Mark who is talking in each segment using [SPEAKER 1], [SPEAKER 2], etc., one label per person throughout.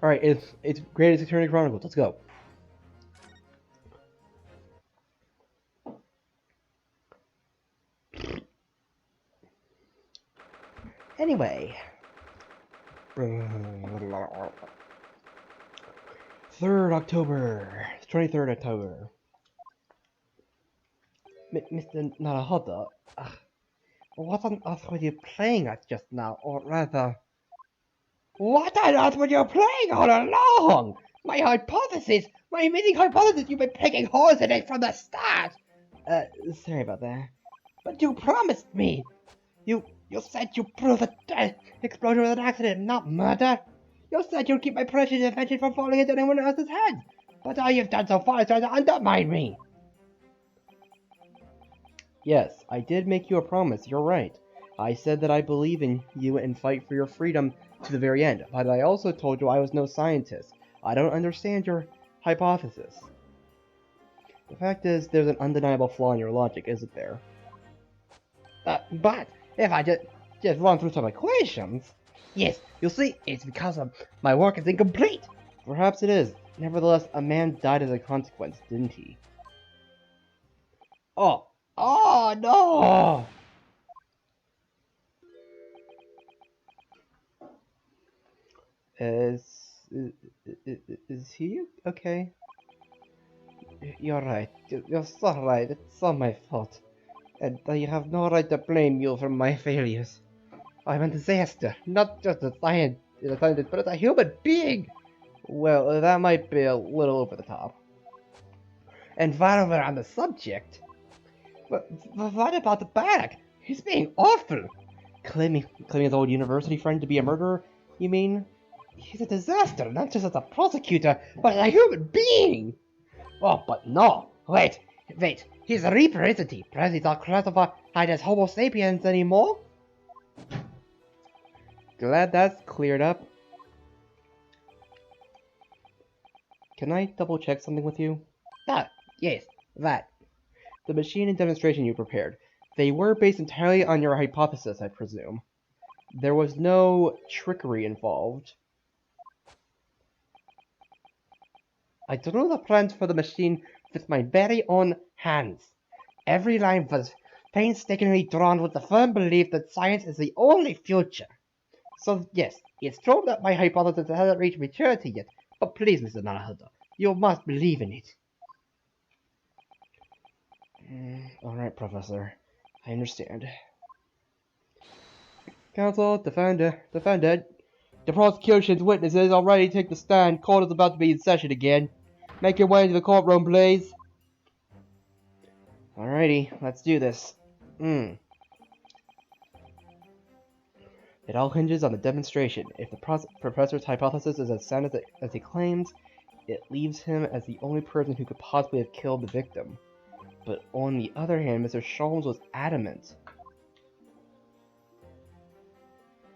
[SPEAKER 1] Alright, it's Greatest Eternity Chronicles. Let's go. Anyway. 3rd October. 23rd October. Mr. Naruhodo, what on earth were you playing at just now? Or rather, what on earth were you playing all along? My amazing hypothesis, you've been picking holes in it from the start! Sorry about that. But you promised me! You said you proved the explosion was an accident, not murder! You said you'd keep my precious invention from falling into anyone else's head! But all you've done so far is try to undermine me! Yes, I did make you a promise, you're right. I said that I believe in you and fight for your freedom to the very end, but I also told you I was no scientist. I don't understand your hypothesis. The fact is, there's an undeniable flaw in your logic, isn't there? But if I just run through some equations... Yes, you'll see, it's because my work is incomplete! Perhaps it is. Nevertheless, a man died as a consequence, didn't he? Oh no! Is he okay? You're right. You're so right. It's all my fault. And I have no right to blame you for my failures. I'm a disaster, not just a scientist, but as a human being! Well, that might be a little over the top. And while we're on the subject... But what about the bag? He's being awful! Claiming his old university friend to be a murderer, you mean? He's a disaster, not just as a prosecutor, but as a human being! Oh, but no! Wait! He's a Reaper, isn't he? Perhaps he's not classified as Homo sapiens anymore? Glad that's cleared up. Can I double check something with you? Ah, yes, that. The machine and demonstration you prepared, they were based entirely on your hypothesis, I presume. There was no trickery involved. I drew the plans for the machine with my very own hands. Every line was painstakingly drawn with the firm belief that science is the only future. So yes, it's true that my hypothesis hasn't reached maturity yet, but please, Mr. Naruhodo, you must believe in it. Alright, Professor. I understand. Counsel, defendant. The prosecution's witnesses are ready to take the stand. Court is about to be in session again. Make your way to the courtroom, please. Alrighty, let's do this. It all hinges on the demonstration. If the professor's hypothesis is as sound as he claims, it leaves him as the only person who could possibly have killed the victim. But on the other hand, Mr. Sholmes was adamant.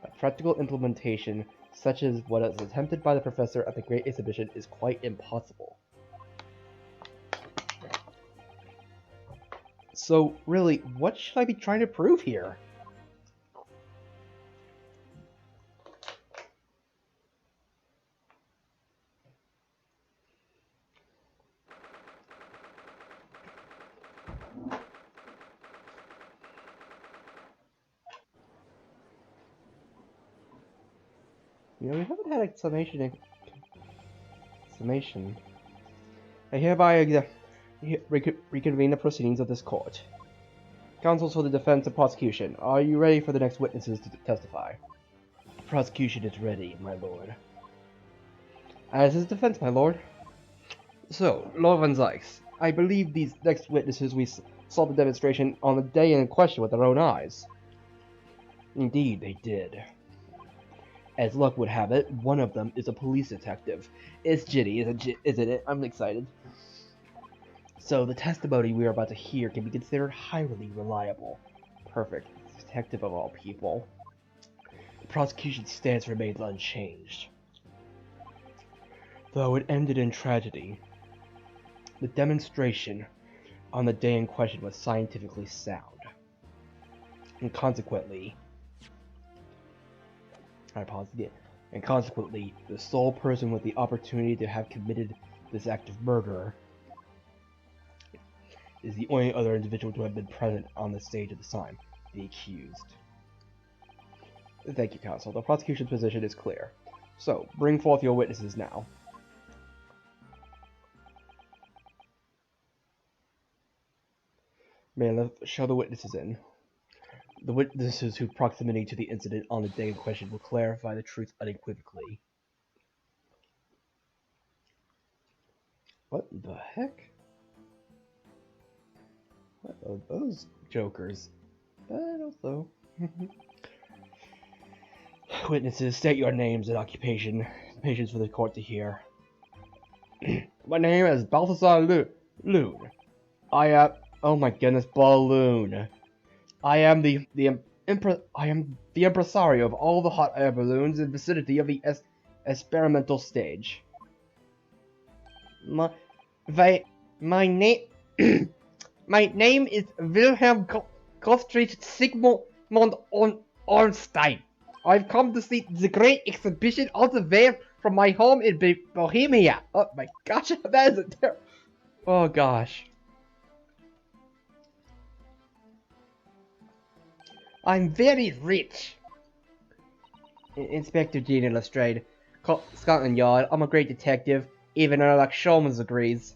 [SPEAKER 1] A practical implementation, such as what is attempted by the professor at the Great Exhibition, is quite impossible. So, really, what should I be trying to prove here? You know, we haven't had a summation. I hereby reconvene the proceedings of this court. Counsels for the defense and prosecution, are you ready for the next witnesses to testify? The prosecution is ready, my lord. As is defense, my lord. So, Lord Van Zykes, I believe these next witnesses we saw the demonstration on the day in question with their own eyes. Indeed, they did. As luck would have it, one of them is a police detective. It's Ginny, isn't it? I'm excited. So the testimony we are about to hear can be considered highly reliable. Perfect. Detective of all people. The prosecution's stance remains unchanged. Though it ended in tragedy, the demonstration on the day in question was scientifically sound. And consequently, I pause again. and consequently, the sole person with the opportunity to have committed this act of murder is the only other individual to have been present on the stage at the time, the accused. Thank you, counsel. The prosecution's position is clear. So, bring forth your witnesses now. Let's show the witnesses in. The witnesses whose proximity to the incident on the day in question will clarify the truth unequivocally. What the heck? What are those jokers? I don't know. Witnesses, state your names and occupation. Patience for the court to hear. My name is Balthazar Loon. I am... Oh my goodness, Balloon. I am the impresario of all the hot air balloons in the vicinity of the experimental stage. My name my name is Wilhelm Gottfried Sigmund Ornstein. I've come to see the great exhibition all the way from my home in Bohemia. Oh my gosh, that is a terrible... Oh gosh. I'm very rich. Inspector Dean Lestrade, Scotland Yard. I'm a great detective, even Sherlock Holmes agrees.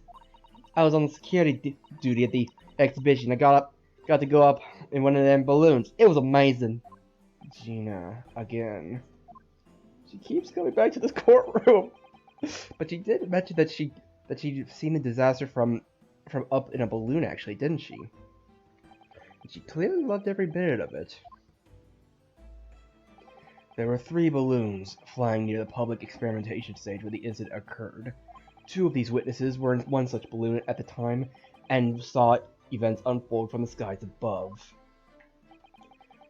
[SPEAKER 1] I was on security duty at the exhibition. I got to go up in one of them balloons. It was amazing. Gina, again. She keeps coming back to this courtroom. But she did mention that she'd seen a disaster from up in a balloon, actually, didn't she? She clearly loved every minute of it. There were 3 balloons flying near the public experimentation stage where the incident occurred. 2 of these witnesses were in one such balloon at the time and saw events unfold from the skies above.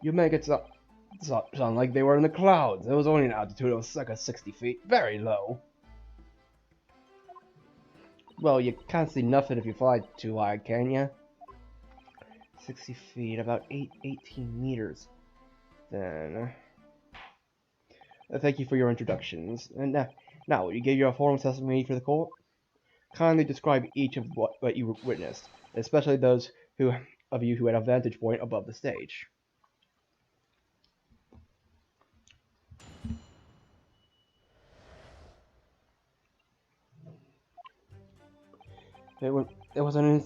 [SPEAKER 1] You make it sound like they were in the clouds. It was only an altitude of like 60 feet, very low. Well, you can't see nothing if you fly too high, can ya? 60 feet, about 18 meters. Then... thank you for your introductions. And now, will you give your formal testimony for the court? Kindly describe each of what you witnessed, especially those of you who had a vantage point above the stage. It was an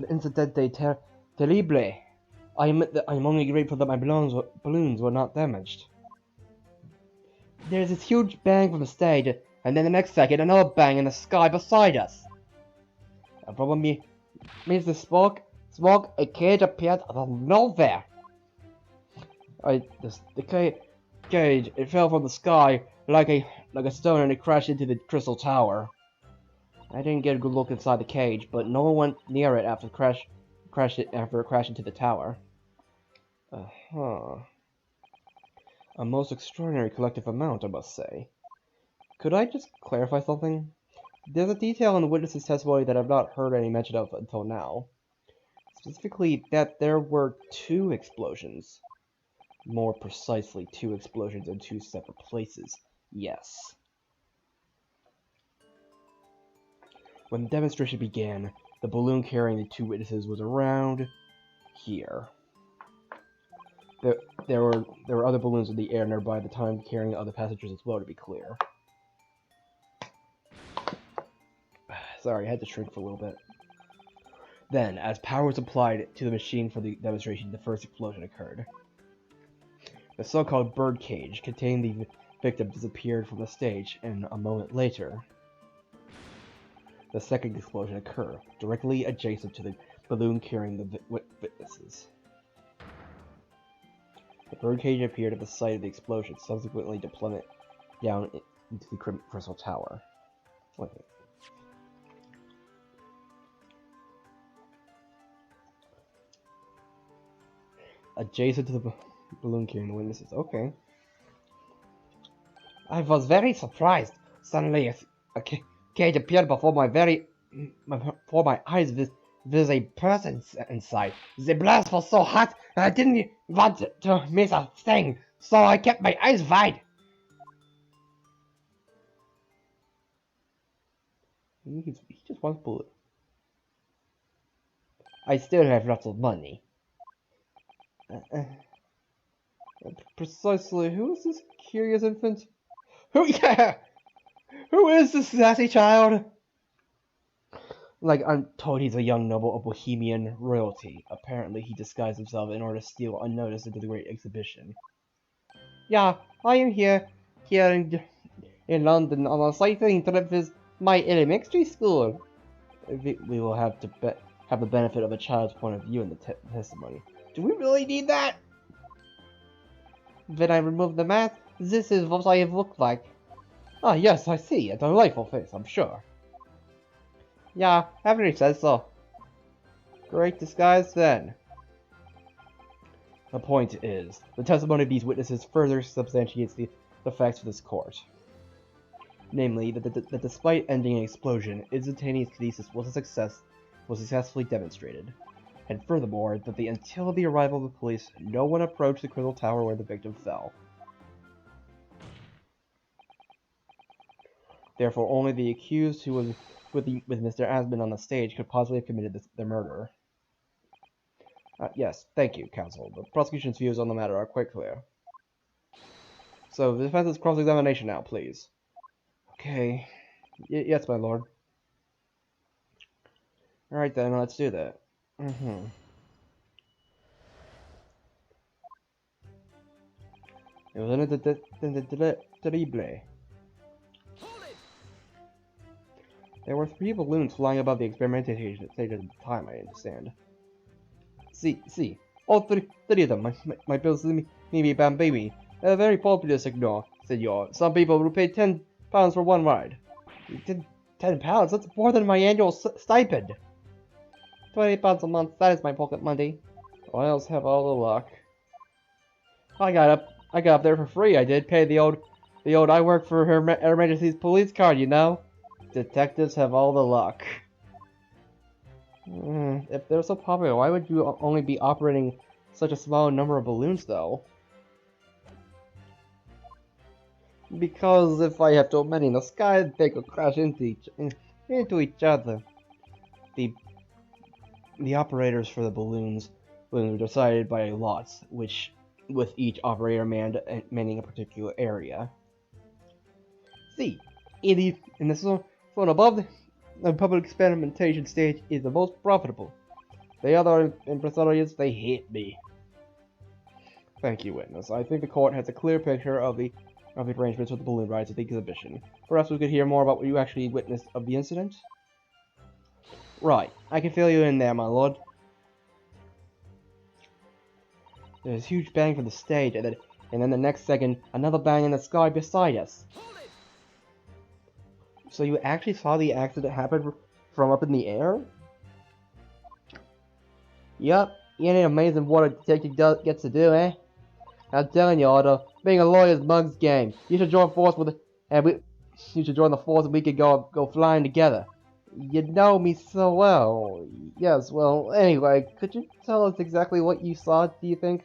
[SPEAKER 1] incidente terrible. I admit that I'm only grateful that my balloons were not damaged. There's this huge bang from the stage, and then the next second, another bang in the sky beside us. The problem means the smoke, a cage appeared out of nowhere. The cage, it fell from the sky like a stone, and it crashed into the crystal tower. I didn't get a good look inside the cage, but no one went near it after it crashed into the tower. A most extraordinary collective amount, I must say. Could I just clarify something? There's a detail in the witness's testimony that I've not heard any mention of until now. Specifically, that there were 2 explosions. More precisely, 2 explosions in 2 separate places. Yes. When the demonstration began, the balloon carrying the 2 witnesses was around here. There were other balloons in the air nearby at the time, carrying other passengers as well, to be clear. Sorry, I had to shrink for a little bit. Then, as power was applied to the machine for the demonstration, the first explosion occurred. The so-called bird cage containing the victim disappeared from the stage, and a moment later, the second explosion occurred, directly adjacent to the balloon carrying the witnesses. The birdcage appeared at the site of the explosion, subsequently to plummet down into the crystal tower. Wait. Adjacent to the balloon carrying the witnesses. Okay. I was very surprised. Suddenly, a cage appeared before my eyes with a person inside. The blast was so hot, I didn't want to miss a thing, so I kept my eyes wide. He just wants bullet. I still have lots of money. Precisely. Who is this curious infant? Who? Yeah. Who is this sassy child? Like, I'm told he's a young noble of Bohemian royalty. Apparently, he disguised himself in order to steal unnoticed into the great exhibition. Yeah, I am here in London on a sightseeing trip with my elementary school. We will have to have the benefit of a child's point of view in the testimony. Do we really need that? When I remove the mask, this is what I have looked like. Ah, yes, I see. A delightful face, I'm sure. Yeah, everybody says so. Great disguise, then. The point is, the testimony of these witnesses further substantiates the facts of this court. Namely, that despite ending an explosion, instantaneous kinesis was successfully demonstrated. And furthermore, that until the arrival of the police, no one approached the crystal tower where the victim fell. Therefore, only the accused who was with Mr. Asmund on the stage could possibly have committed the murder. Yes, thank you, counsel. The prosecution's views on the matter are quite clear. So, the defense's cross-examination now, please. Okay. Yes, my lord. Alright then, let's do that. It was terrible. There were 3 balloons flying above the experimentation stage at the time, I understand. See, all three of them, my bills me baby. A very popular signor, senor. Some people will pay £10 for one ride. £10? That's more than my annual stipend. £20 a month, that is my pocket money. I else have all the luck. I got up there for free, I did. Pay the old I work for Her Majesty's police card, you know? Detectives have all the luck. If they're so popular, why would you only be operating such a small number of balloons, though? Because if I have too many in the sky, they could crash into each other. The operators for the balloons were decided by lots, with each operator manning a particular area. See, in this one above, the public experimentation stage is the most profitable. The other impresarios, they hate me. Thank you, witness. I think the court has a clear picture of the arrangements with the balloon rides at the exhibition. Perhaps we could hear more about what you actually witnessed of the incident? Right, I can fill you in there, my lord. There's a huge bang from the stage, and then the next second, another bang in the sky beside us. So you actually saw the accident happen from up in the air? Yup, ain't it amazing what a detective gets to do, eh? I'm telling you, Otto, being a lawyer's mug's game. You should join you should join the force and we could go flying together. You know me so well. Yes, well, anyway, could you tell us exactly what you saw, do you think?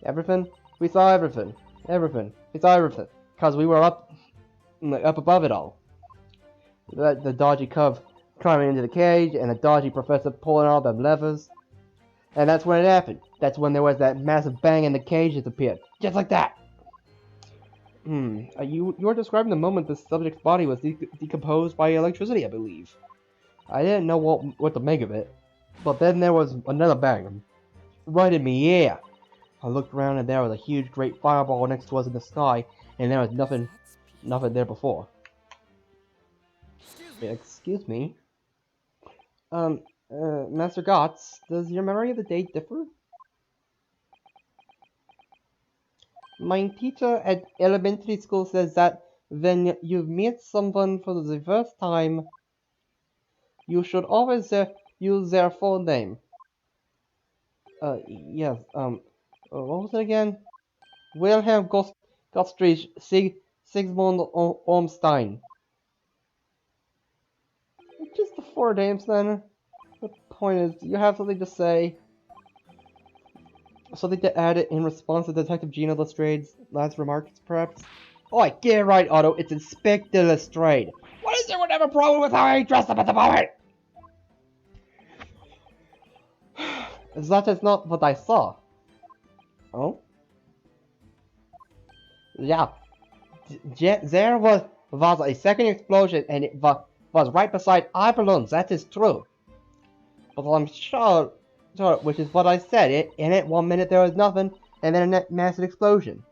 [SPEAKER 1] Everything? We saw everything. Everything. We saw everything. Because we were up above it all. The dodgy cub climbing into the cage, and the dodgy professor pulling all them levers. And that's when it happened. That's when there was that massive bang and the cage disappeared. Just like that! You were describing the moment the subject's body was decomposed by electricity, I believe. I didn't know what to make of it. But then there was another bang. Right in me, yeah! I looked around and there was a huge great fireball next to us in the sky, and there was nothing there before. Excuse me? Master Gotts, does your memory of the date differ? My teacher at elementary school says that when you meet someone for the first time, you should always use their full name. Yes, what was it again? Wilhelm Gottfried Sigmund Ormstein. Just the 4 names then. The point is, do you have something to say? Something to add in response to Detective Gina Lestrade's last remarks, perhaps? Oh, get it right, Otto. It's Inspector Lestrade. What is there with have a problem with how I dress up at the moment. That is not what I saw. Oh? Yeah. There was a second explosion and it was right beside our balloons. That is true. But I'm sure, which is what I said. In it, 1 minute there was nothing, and then a massive explosion.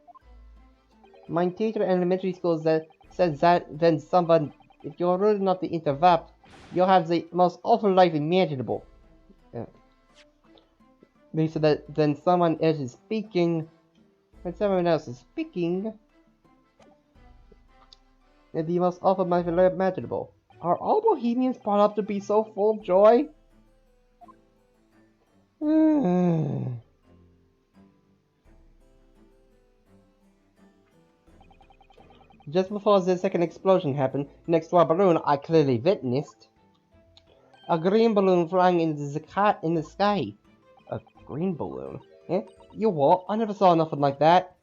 [SPEAKER 1] My teacher in elementary school says that then someone, if you're rude enough to interrupt, you'll have the most awful life imaginable. They said that then someone else is speaking, when someone else is speaking, it's the most awful life imaginable. Are all Bohemians brought up to be so full of joy? Just before the second explosion happened, next to our balloon, I clearly witnessed a green balloon flying in the sky. A green balloon? Eh? You what? I never saw nothing like that.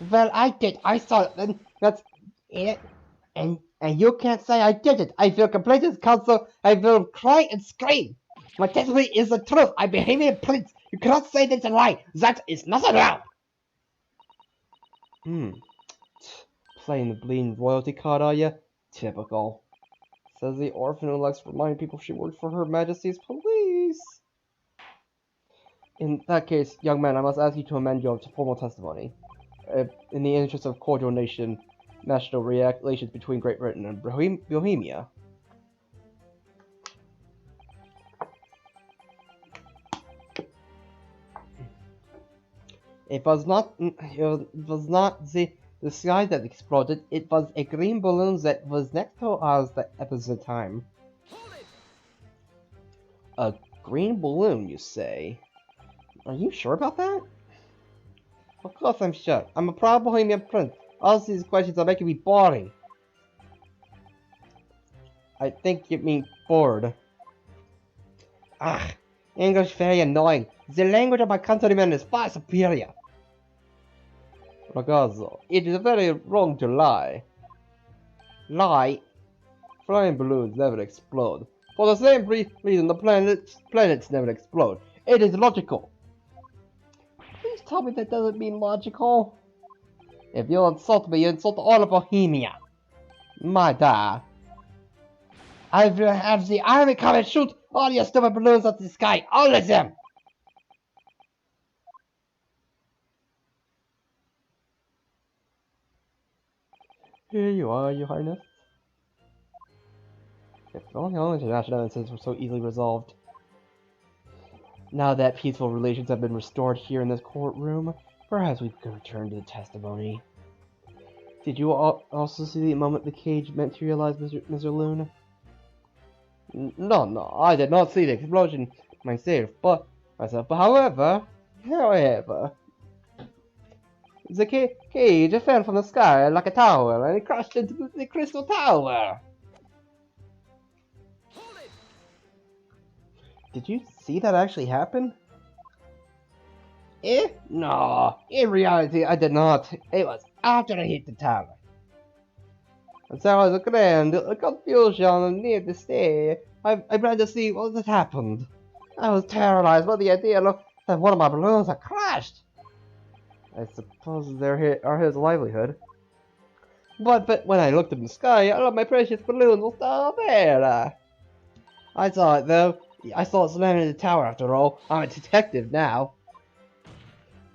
[SPEAKER 1] Well, I did. I saw it. And that's it. And you can't say I did it. I feel completely counsel. I will cry and scream. My testimony is the truth. I behave in prince. You cannot say that's a lie. That is not allowed. Playing the bleeding royalty card, are you? Typical. Says the orphan who likes to remind people she works for Her Majesty's police. In that case, young man, I must ask you to amend your formal testimony. In the interest of cordial national relations between Great Britain and Bohemia. It was not the sky that exploded. It was a green balloon that was next to us at the time. A green balloon, you say? Are you sure about that? Of course I'm sure. I'm a proud Bohemian prince. All these questions are making me boring. I think you mean bored. Ah, English very annoying. The language of my countrymen is far superior. Ragazzo, it is very wrong to lie. Lie? Flying balloons never explode. For the same reason the planets never explode. It is logical. Please tell me that doesn't mean logical. If you insult me, you insult all of Bohemia. My dad. I will have the army come and shoot all your stupid balloons at the sky. All of them! Here you are, your highness. If only all international incidents were so easily resolved. Now that peaceful relations have been restored here in this courtroom, perhaps we can return to the testimony. Did you also see the moment the cage materialized, Mr. Loon? No, I did not see the explosion myself, but however, the cage fell from the sky like a tower, and it crashed into the crystal tower. Did you see that actually happen? No, in reality I did not. It was after I hit the tower. And there was a grand confusion near the stair. I ran to see what had happened. I was terrorized by the idea that one of my balloons had crashed. I suppose they're his livelihood. But when I looked up in the sky, all of my precious balloons were still there. I saw it though. I saw it slamming in the tower after all. I'm a detective now.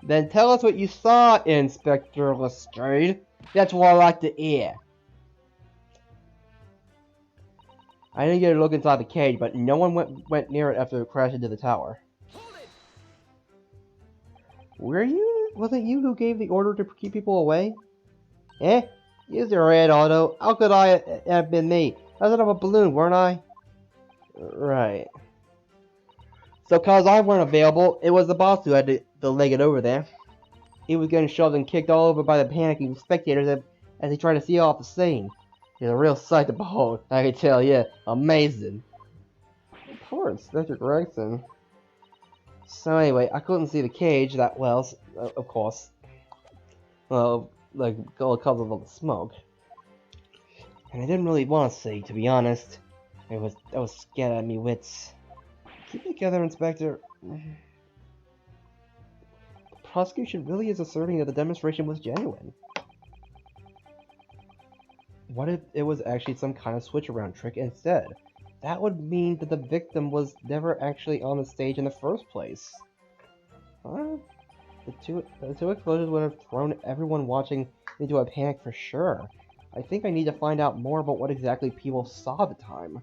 [SPEAKER 1] Then tell us what you saw, Inspector Lestrade. That's what I like to hear. I didn't get a look inside the cage, but no one went near it after it crashed into the tower. Was it you who gave the order to keep people away? Use your head, Otto. How could I have been me? I was out of a balloon, weren't I? Right. So, cause I weren't available, it was the boss who had to leg it over there. He was getting shoved and kicked all over by the panicking spectators as he tried to see off the scene. It's a real sight to behold, I can tell you. Amazing. Poor Inspector Gregson. So anyway, I couldn't see the cage that well, of course. Well, like, because of all the smoke. And I didn't really want to say, to be honest. I was scared at me wits. Keep it together, Inspector. The prosecution really is asserting that the demonstration was genuine. What if it was actually some kind of switch-around trick instead? That would mean that the victim was never actually on the stage in the first place. Huh? The two explosions would have thrown everyone watching into a panic for sure. I think I need to find out more about what exactly people saw at the time.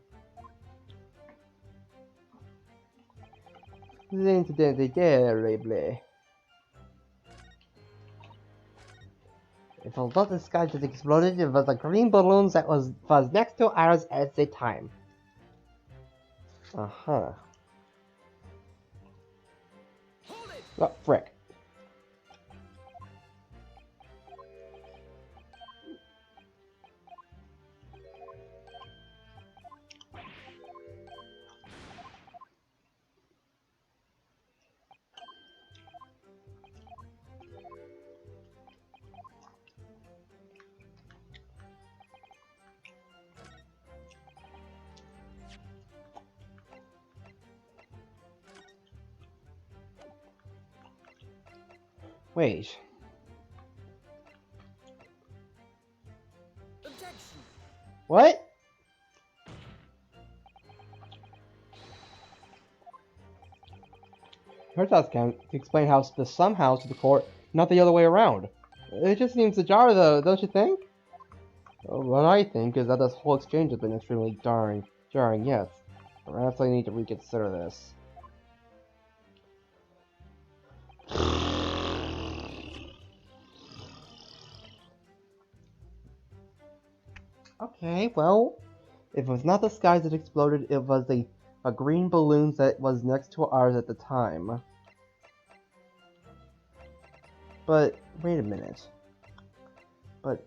[SPEAKER 1] The incident is terrible. It was not the sky that exploded, it was the green balloon that was next to ours at the time. Uh-huh. Oh, frick. Wait.
[SPEAKER 2] Objection.
[SPEAKER 1] What? Her task can to explain how the somehow to the court, not the other way around. It just seems to jar though, don't you think? What I think is that this whole exchange has been extremely jarring, yes. Perhaps I need to reconsider this. Okay, well, if it was not the skies that exploded, it was a green balloon that was next to ours at the time. But, wait a minute. But...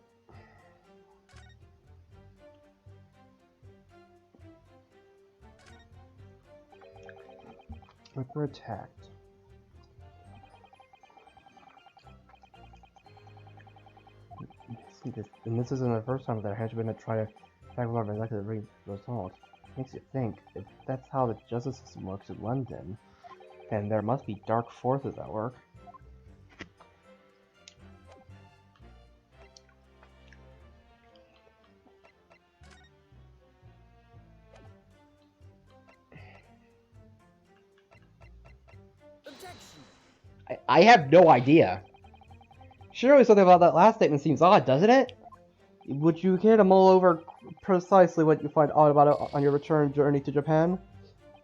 [SPEAKER 1] like we're attacked. And this isn't the first time there has been a try to attack one of our executive result. Makes you think, if that's how the justice system works in London, then there must be dark forces at work.
[SPEAKER 2] Objection.
[SPEAKER 1] I have no idea. Surely something about that last statement seems odd, doesn't it? Would you care to mull over precisely what you find odd about it on your return journey to Japan?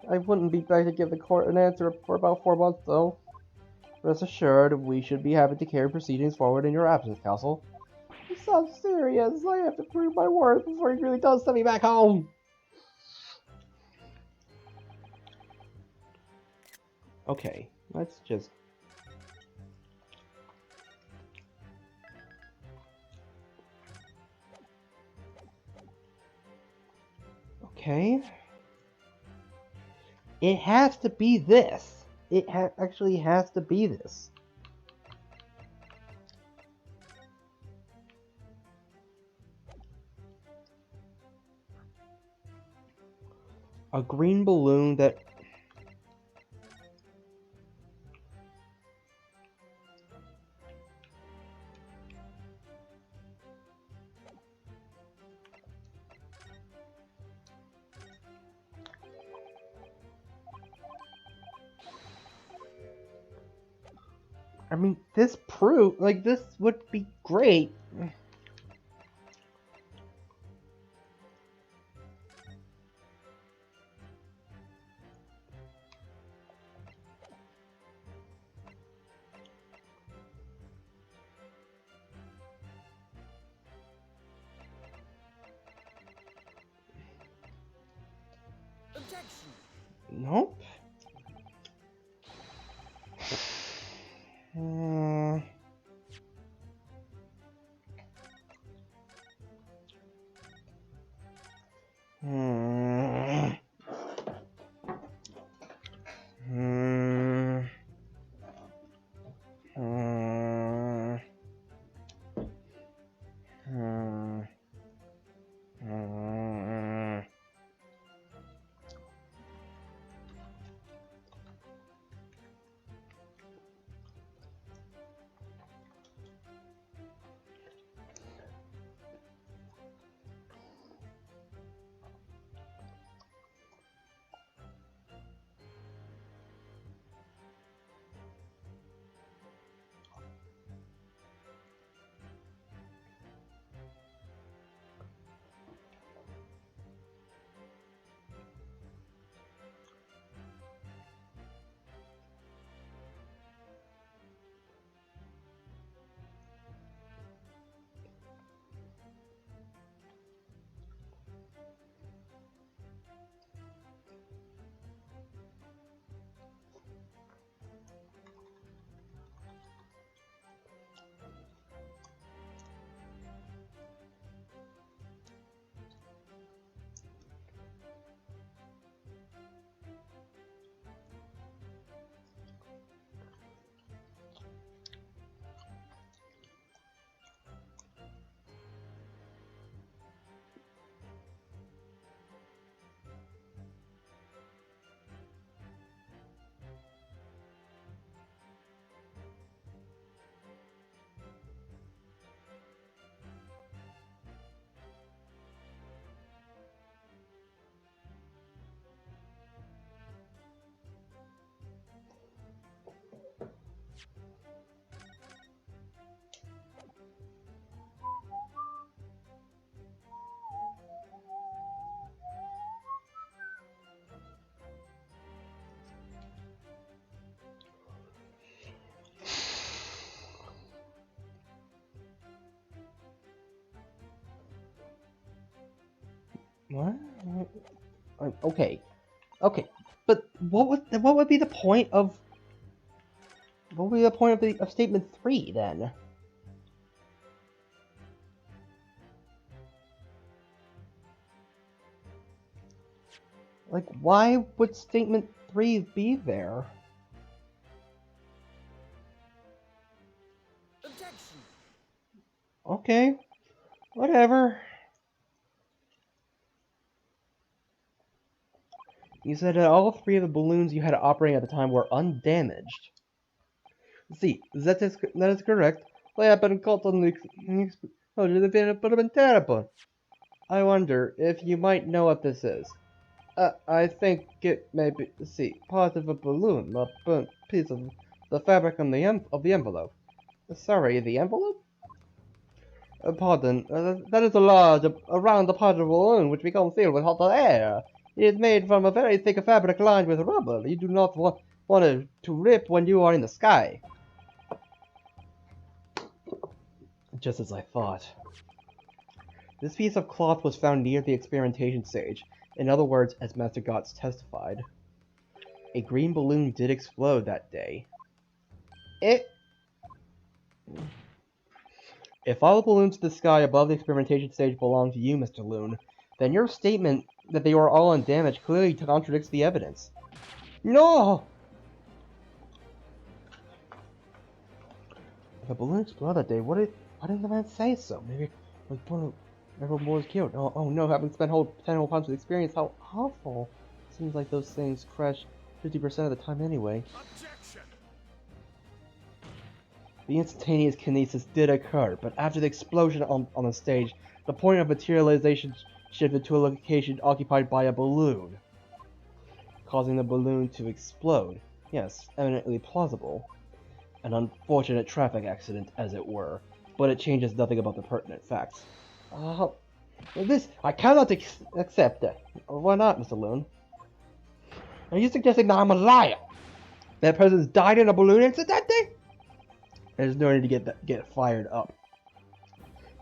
[SPEAKER 1] I wouldn't be back to give the court an answer for about 4 months, though. Rest assured, we should be happy to carry proceedings forward in your absence, Counsel. You sound serious. I have to prove my worth before he really does send me back home. Okay, let's just... Okay. It has to be this. It actually has to be this. A green balloon that... I mean, this this would be great.
[SPEAKER 2] Objection.
[SPEAKER 1] Nope. Hmm. Hmm. Hmm. Hmm. Hmm. What? Okay. Okay. But what would be the point of of statement 3 then? Like, why would statement 3 be there?
[SPEAKER 2] Objection.
[SPEAKER 1] Okay. Whatever. You said that all 3 of the balloons you had operating at the time were undamaged. See, that is correct. What happened caught on the explosion would have been terrible. I wonder if you might know what this is. I think it may be, see, part of a balloon, a burnt piece of the fabric on the envelope. Sorry, the envelope? Pardon, that is a large, round part of the balloon which we conceal with hot air. It is made from a very thick fabric lined with rubber. You do not want it to rip when you are in the sky. Just as I thought. This piece of cloth was found near the experimentation stage. In other words, as Master Gotts testified, a green balloon did explode that day. If all the balloons in the sky above the experimentation stage belong to you, Mr. Loon, then your statement that they were all undamaged clearly contradicts the evidence. No! If a balloon exploded that day, why didn't the man say so? Maybe everyone was killed. Oh no, having spent 10 whole pounds with experience, how awful. Seems like those things crash 50% of the time anyway.
[SPEAKER 2] Objection.
[SPEAKER 1] The instantaneous kinesis did occur, but after the explosion on the stage, the point of materialization shifted to a location occupied by a balloon, causing the balloon to explode. Yes, eminently plausible. An unfortunate traffic accident, as it were, but it changes nothing about the pertinent facts. This, I cannot accept it. Why not, Mr. Loon? Are you suggesting that I'm a liar? That person died in a balloon incident that day? There's no need to get fired up,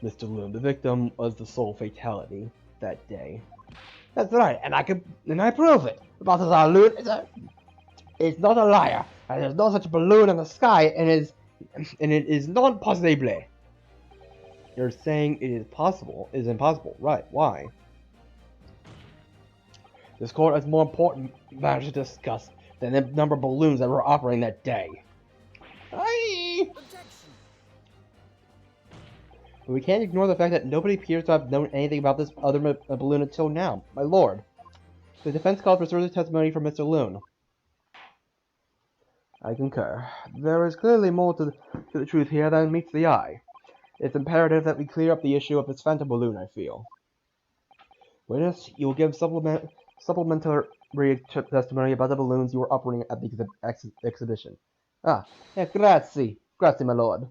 [SPEAKER 1] Mr. Loon. The victim was the sole fatality that day. That's right, and I prove it. Balthazar Loon is not a liar, and there's no such balloon in the sky, and it is not possible. You're saying it is impossible, right? Why? This court has more important matters to discuss than the number of balloons that were operating that day. Aye.
[SPEAKER 2] Objection.
[SPEAKER 1] But we can't ignore the fact that nobody appears to have known anything about this other balloon until now. My lord. The defense calls for further testimony from Mr. Loon. I concur. There is clearly more to the truth here than meets the eye. It's imperative that we clear up the issue of this phantom balloon, I feel. Witness, you will give supplementary testimony about the balloons you were operating at the exhibition. Grazie. Grazie, my lord.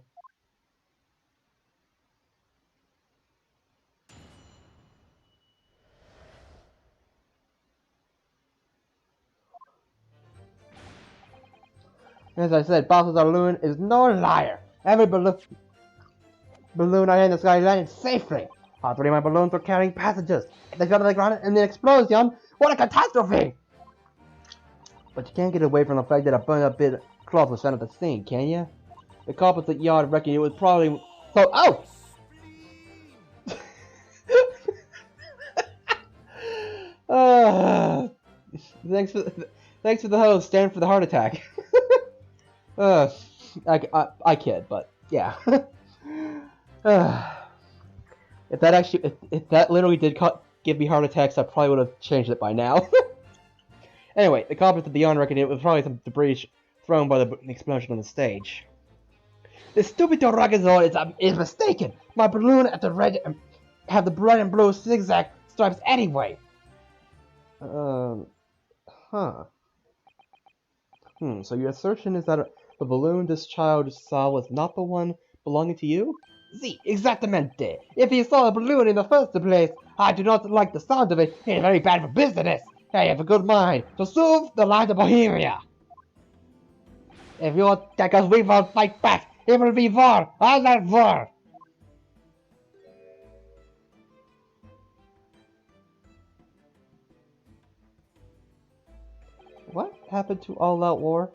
[SPEAKER 1] As I said, Balthazar Loon is no liar. Every balloon I had in the sky landed safely. All 3 of my balloons were carrying passengers. They fell to the ground in the explosion. What a catastrophe! But you can't get away from the fact that a burned up bit of cloth was found at the scene, can you? The composite yard reckon it was probably so. Oh! Thanks for the host. Stand for the heart attack. I kid, but yeah. If that literally did give me heart attacks, I probably would have changed it by now. Anyway, the composite beyond reckoning it was probably some debris thrown by the explosion on the stage. This stupid Doragazord is mistaken. My balloon have the red and blue zigzag stripes anyway. Huh. So your assertion is that the balloon this child saw was not the one belonging to you? Si, exactamente. If he saw a balloon in the first place, I do not like the sound of it. It's very bad for business. I have a good mind to serve the land of Bohemia. If you attack us, we will fight back. It will be war, all that war. happened to All Out War?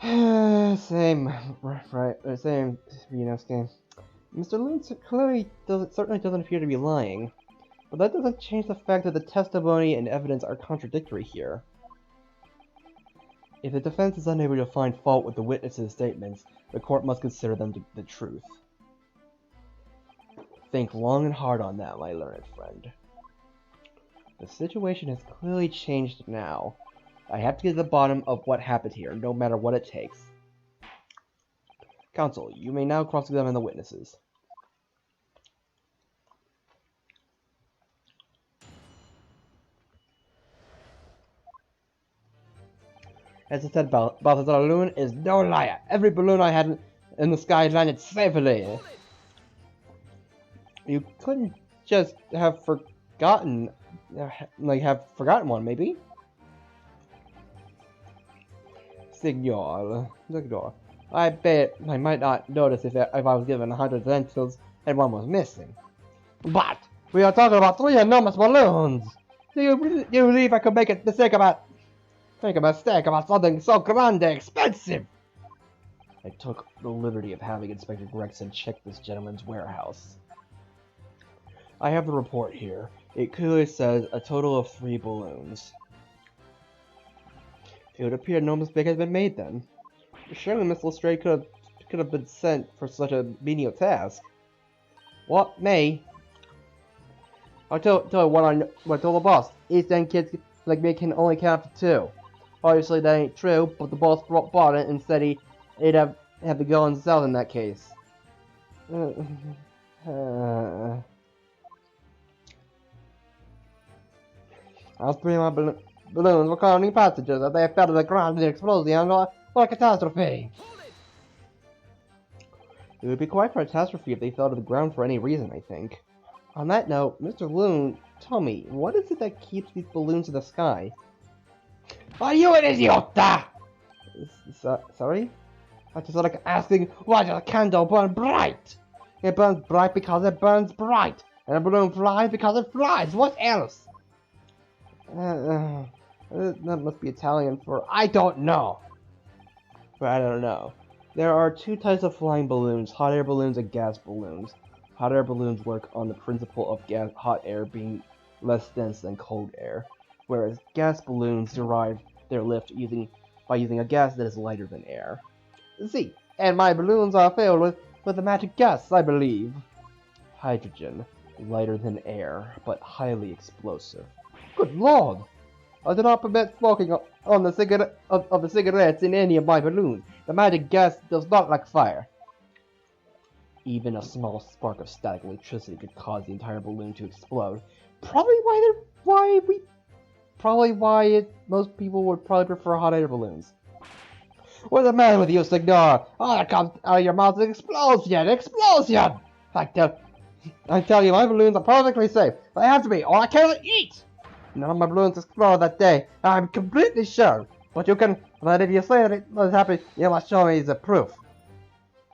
[SPEAKER 1] Same, right, same, same. Mr. Loon certainly doesn't appear to be lying, but that doesn't change the fact that the testimony and evidence are contradictory here. If the defense is unable to find fault with the witnesses' statements, the court must consider them the truth. Think long and hard on that, my learned friend. The situation has clearly changed now. I have to get to the bottom of what happened here, no matter what it takes. Counsel, you may now cross-examine the witnesses. As I said, Balthazar Loon is no liar. Every balloon I had in the sky landed safely. You couldn't just have forgotten, have forgotten one, maybe? Signor, I bet I might not notice if I was given 100 lentils and one was missing. But we are talking about 3 enormous balloons. Do you believe I could make a mistake about something so grand and expensive? I took the liberty of having Inspector Gregson check this gentleman's warehouse. I have the report here. It clearly says a total of 3 balloons. It would appear no mistake has been made then. Surely Miss Lestrade could have been sent for such a menial task. What may? I'll tell you what I told the boss. East End kids like me can only count to 2. Obviously that ain't true, but the boss bought it and said he'd have to go and sell in that case. I was bringing my balloons were carrying passengers as they fell to the ground in the explosion. What a catastrophe! It would be quite a catastrophe if they fell to the ground for any reason, I think. On that note, Mr. Loon, tell me, what is it that keeps these balloons in the sky? Are you an idiota? Sorry? I just like asking, why does a candle burn bright? It burns bright because it burns bright, and a balloon flies because it flies. What else? That must be Italian for I don't know. But I don't know. There are 2 types of flying balloons, hot air balloons and gas balloons. Hot air balloons work on the principle of hot air being less dense than cold air, whereas gas balloons derive their lift by using a gas that is lighter than air. See, and my balloons are filled with a magic gas, I believe. Hydrogen, lighter than air, but highly explosive. Good lord! I do not permit smoking on the cigarettes in any of my balloons. The magic gas does not like fire. Even a small spark of static electricity could cause the entire balloon to explode. Probably most people would probably prefer hot air balloons. What's the matter with you, Signor? All that comes out of your mouth is an explosion! Explosion! I tell you, my balloons are perfectly safe. They have to be, or I cannot eat! None of my balloons exploded that day. I'm completely sure. But if you say that it was happening, you must show me the proof.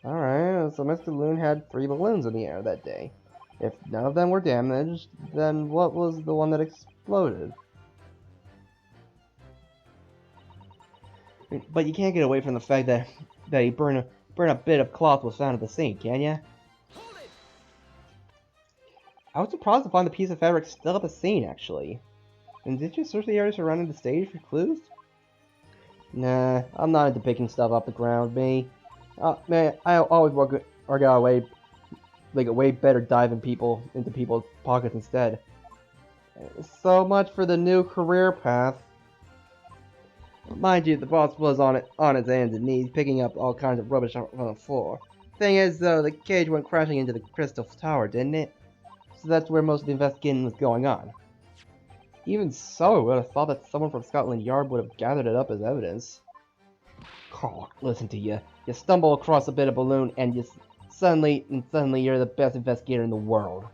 [SPEAKER 1] Alright, so Mr. Loon had 3 balloons in the air that day. If none of them were damaged, then what was the one that exploded? But you can't get away from the fact that he burned a bit of cloth was found at the scene, can ya? I was surprised to find the piece of fabric still at the scene, actually. And did you search the area surrounding the stage for clues? Nah, I'm not into picking stuff up the ground, me. Man, I always work out a way better diving into people's pockets instead. So much for the new career path. Mind you, the boss was on his hands and knees, picking up all kinds of rubbish on the floor. Thing is, though, the cage went crashing into the crystal tower, didn't it? So that's where most of the investigating was going on. Even so, I would have thought that someone from Scotland Yard would have gathered it up as evidence. Carl, listen to you. You stumble across a bit of balloon and suddenly you're the best investigator in the world.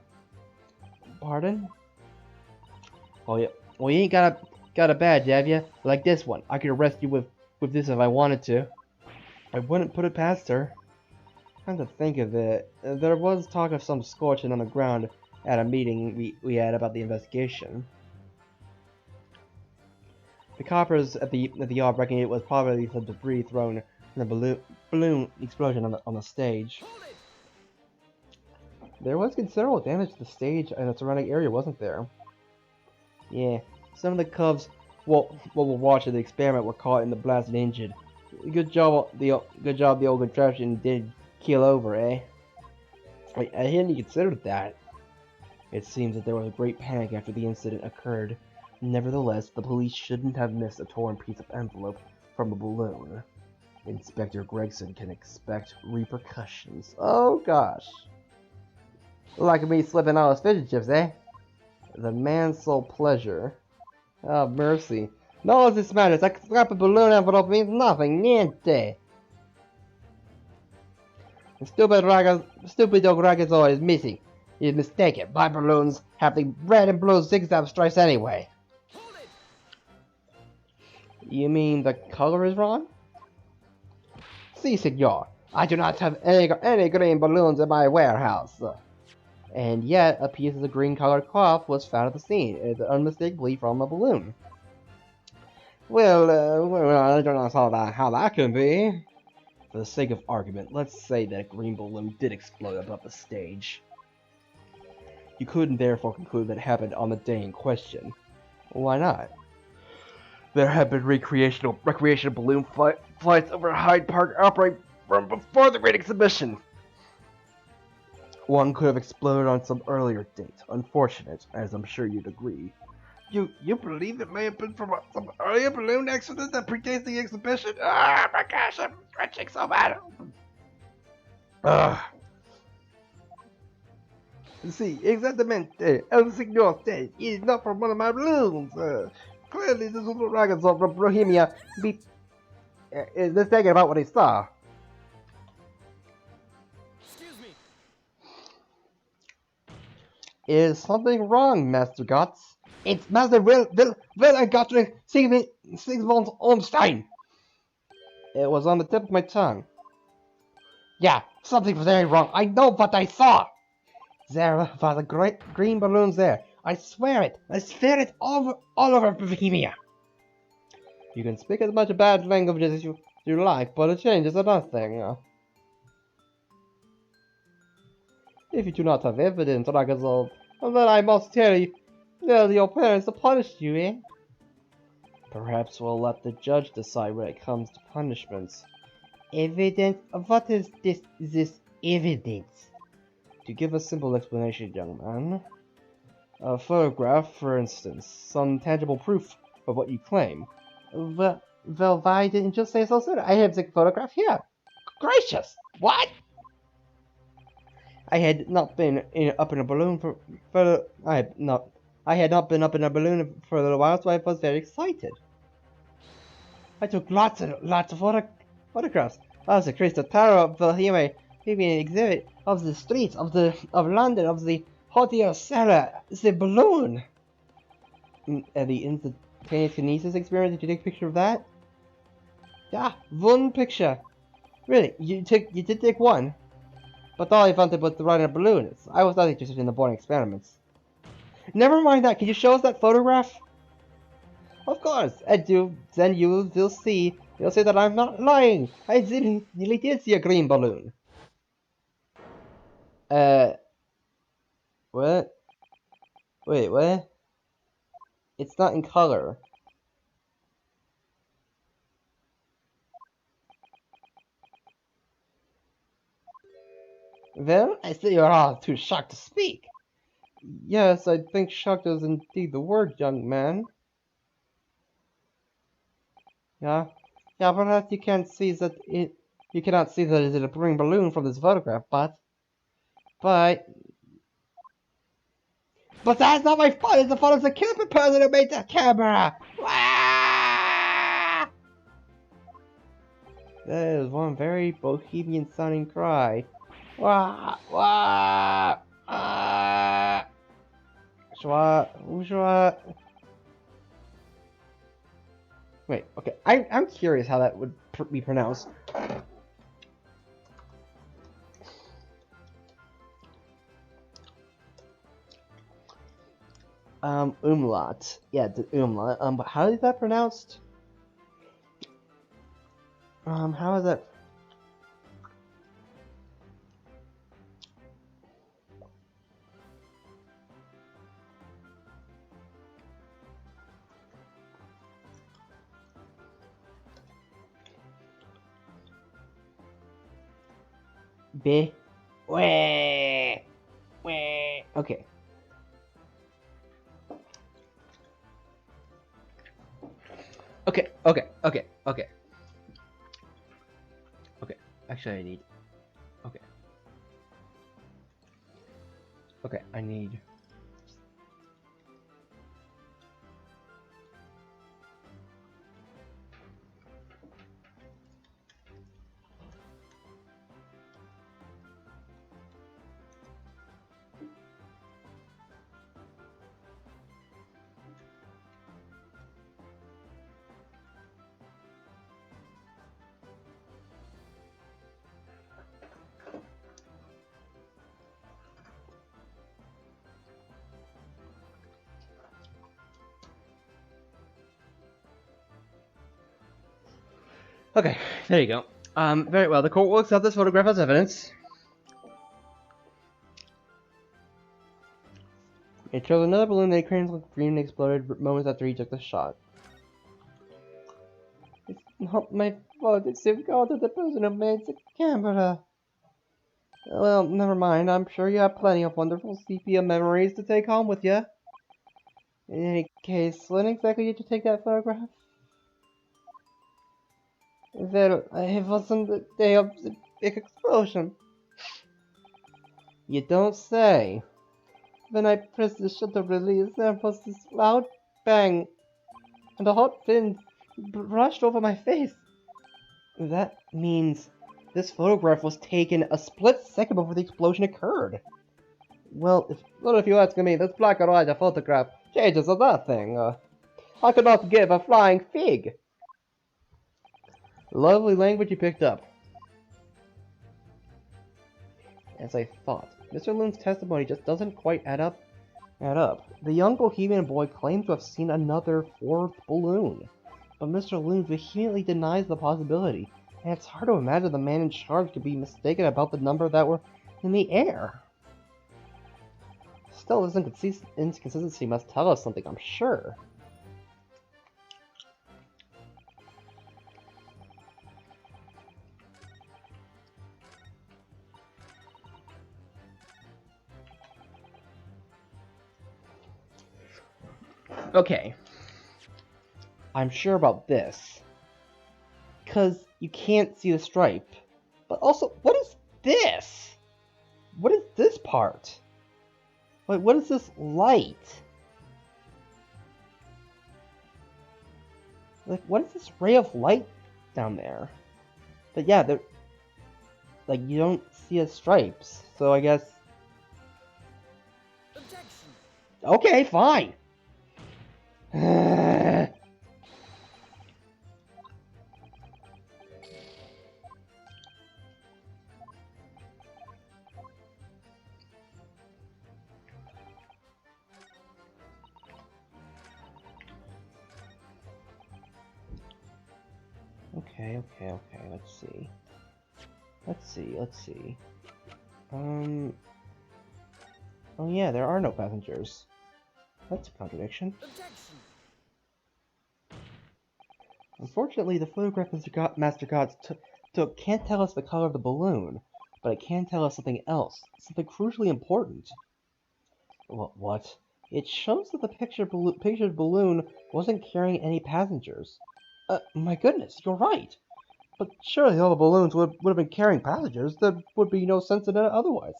[SPEAKER 1] Pardon? Oh yeah. Well, you ain't got a badge, have you? Like this one. I could arrest you with this if I wanted to. I wouldn't put it past her. Come to think of it, there was talk of some scorching on the ground at a meeting we had about the investigation. The coppers at the yard reckon it was probably the debris thrown from the balloon explosion on the stage.
[SPEAKER 2] Hold it!
[SPEAKER 1] There was considerable damage to the stage and the surrounding area, wasn't there? Yeah, some of the cubs what were watching the experiment were caught in the blast and injured. Good job the old contraption did keel over, eh? I hadn't considered that. It seems that there was a great panic after the incident occurred. Nevertheless, the police shouldn't have missed a torn piece of envelope from a balloon. Inspector Gregson can expect repercussions. Oh gosh. Like me slipping all his fidget chips, eh? The man's sole pleasure. Oh, mercy. No, this matters. A scrap of balloon envelope means nothing. Niente. The stupid dog Ragazoid is missing. He is mistaken. My balloons have the red and blue zigzag stripes anyway.
[SPEAKER 2] Hold it!
[SPEAKER 1] You mean the color is wrong? Si, senor. I do not have any green balloons in my warehouse. And yet, a piece of the green-colored cloth was found at the scene. It is unmistakably from a balloon. Well, I don't know how that can be. For the sake of argument, let's say that a green balloon did explode above the stage. You couldn't therefore conclude that it happened on the day in question. Why not? There have been recreational balloon flights over Hyde Park Opera from before the Great Exhibition. One could have exploded on some earlier date. Unfortunate, as I'm sure you'd agree. You believe it may have been from some earlier balloon accident that predates the exhibition? Ah, my gosh, I'm stretching so bad. See, exactamente. El señor said it is not from one of my balloons. Clearly, this little ragazzo from Bohemia is mistaken about what he saw.
[SPEAKER 2] Excuse me.
[SPEAKER 1] Is something wrong, Master Gotts? It's Master Wilhelm Gottlieb Sigmund Ornstein. It was on the tip of my tongue. Yeah, something was very wrong. I know what I saw. There was a great green balloons there. I swear it. I swear it all over Bohemia. You can speak as much bad language as you like, but it changes nothing. If you do not have evidence, Ragazov, then I must tell your parents to punish you, eh? Perhaps we'll let the judge decide when it comes to punishments. Evidence? What is this evidence? To give a simple explanation, young man. A photograph, for instance. Some tangible proof of what you claim. Well, why didn't you say so sooner? I have the photograph here. Gracious! What? I had not been up in a balloon I had not been up in a balloon for a little while, so I was very excited. I took lots of photographs of the Crystal Tower of Bohemia, giving an exhibit of the streets of London, of the Hotel Sarah, the balloon. And the instantaneous kinesis experiment. Did you take a picture of that? Yeah, one picture. Really, you did take one. But all I wanted was to ride in a balloon. I was not interested in the boring experiments. Never mind that. Can you show us that photograph? Of course. Then you will see. You'll say that I'm not lying. I really did see a green balloon. What? Wait, what? It's not in color. Well, I see you're all too shocked to speak. Yes, I think shocked is indeed the word, young man. Yeah, perhaps you can't see that you cannot see that it is a green balloon from this photograph, but that's not my fault. It's the fault of the stupid person who made the camera. Wah! That is one very bohemian-sounding cry. Wah! Wah! Ah! Shwa! Shwa! Wait, okay. I'm curious how that would be pronounced. Umlaut. Yeah, the umlaut. But how is that pronounced? How is that? B. Wah. Wah. Okay. Okay. Okay. Okay. Okay. Okay. Actually, I need. Okay. Okay. I need. Okay, there you go. Very well. The court will accept this photograph as evidence. It shows another balloon that cranes looked green and exploded moments after he took the shot. It's not my fault. It's difficult that the person who made the camera. Well, never mind. I'm sure you have plenty of wonderful sepia memories to take home with you. In any case, when exactly did you take that photograph? It wasn't the day of the big explosion. You don't say. When I pressed the shutter release, there was this loud bang, and a hot wind brushed over my face. That means this photograph was taken a split second before the explosion occurred. Well, if you ask me, this black and white photograph changes of nothing. I could not give a flying fig. Lovely language you picked up. As I thought, Mr. Loon's testimony just doesn't quite add up. The young Bohemian boy claims to have seen another fourth balloon, but Mr. Loon vehemently denies the possibility, and it's hard to imagine the man in charge could be mistaken about the number that were in the air. Still, this inconsistency must tell us something, I'm sure. Okay. I'm sure about this. Because you can't see the stripe. But also, what is this? What is this part? Like, what is this light? Like, what is this ray of light down there? But yeah, they're... Like, you don't see the stripes. So I guess...
[SPEAKER 2] Objection.
[SPEAKER 1] Okay, fine. Okay, let's see. Oh yeah, there are no passengers. That's a contradiction.
[SPEAKER 2] Objection.
[SPEAKER 1] Unfortunately, the photograph Master Gods took can't tell us the color of the balloon, but it can tell us something else, something crucially important. What? It shows that the pictured balloon wasn't carrying any passengers. My goodness, you're right. But surely all the balloons would have been carrying passengers. There would be no sense in it otherwise.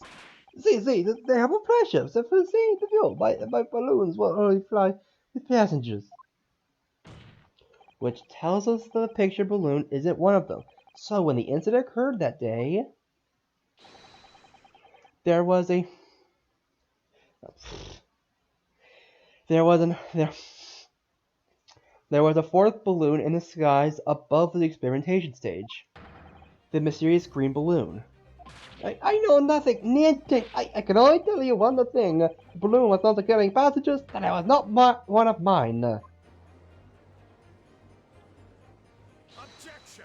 [SPEAKER 1] See, they have a pressure. So see, the view, my balloons will only fly with passengers. Which tells us that the picture balloon isn't one of them. So when the incident occurred that day, there was a fourth balloon in the skies above the experimentation stage. The mysterious green balloon. I know nothing, niente. I can only tell you one thing. The balloon was not carrying passengers, and it was not one of mine.
[SPEAKER 2] Objection!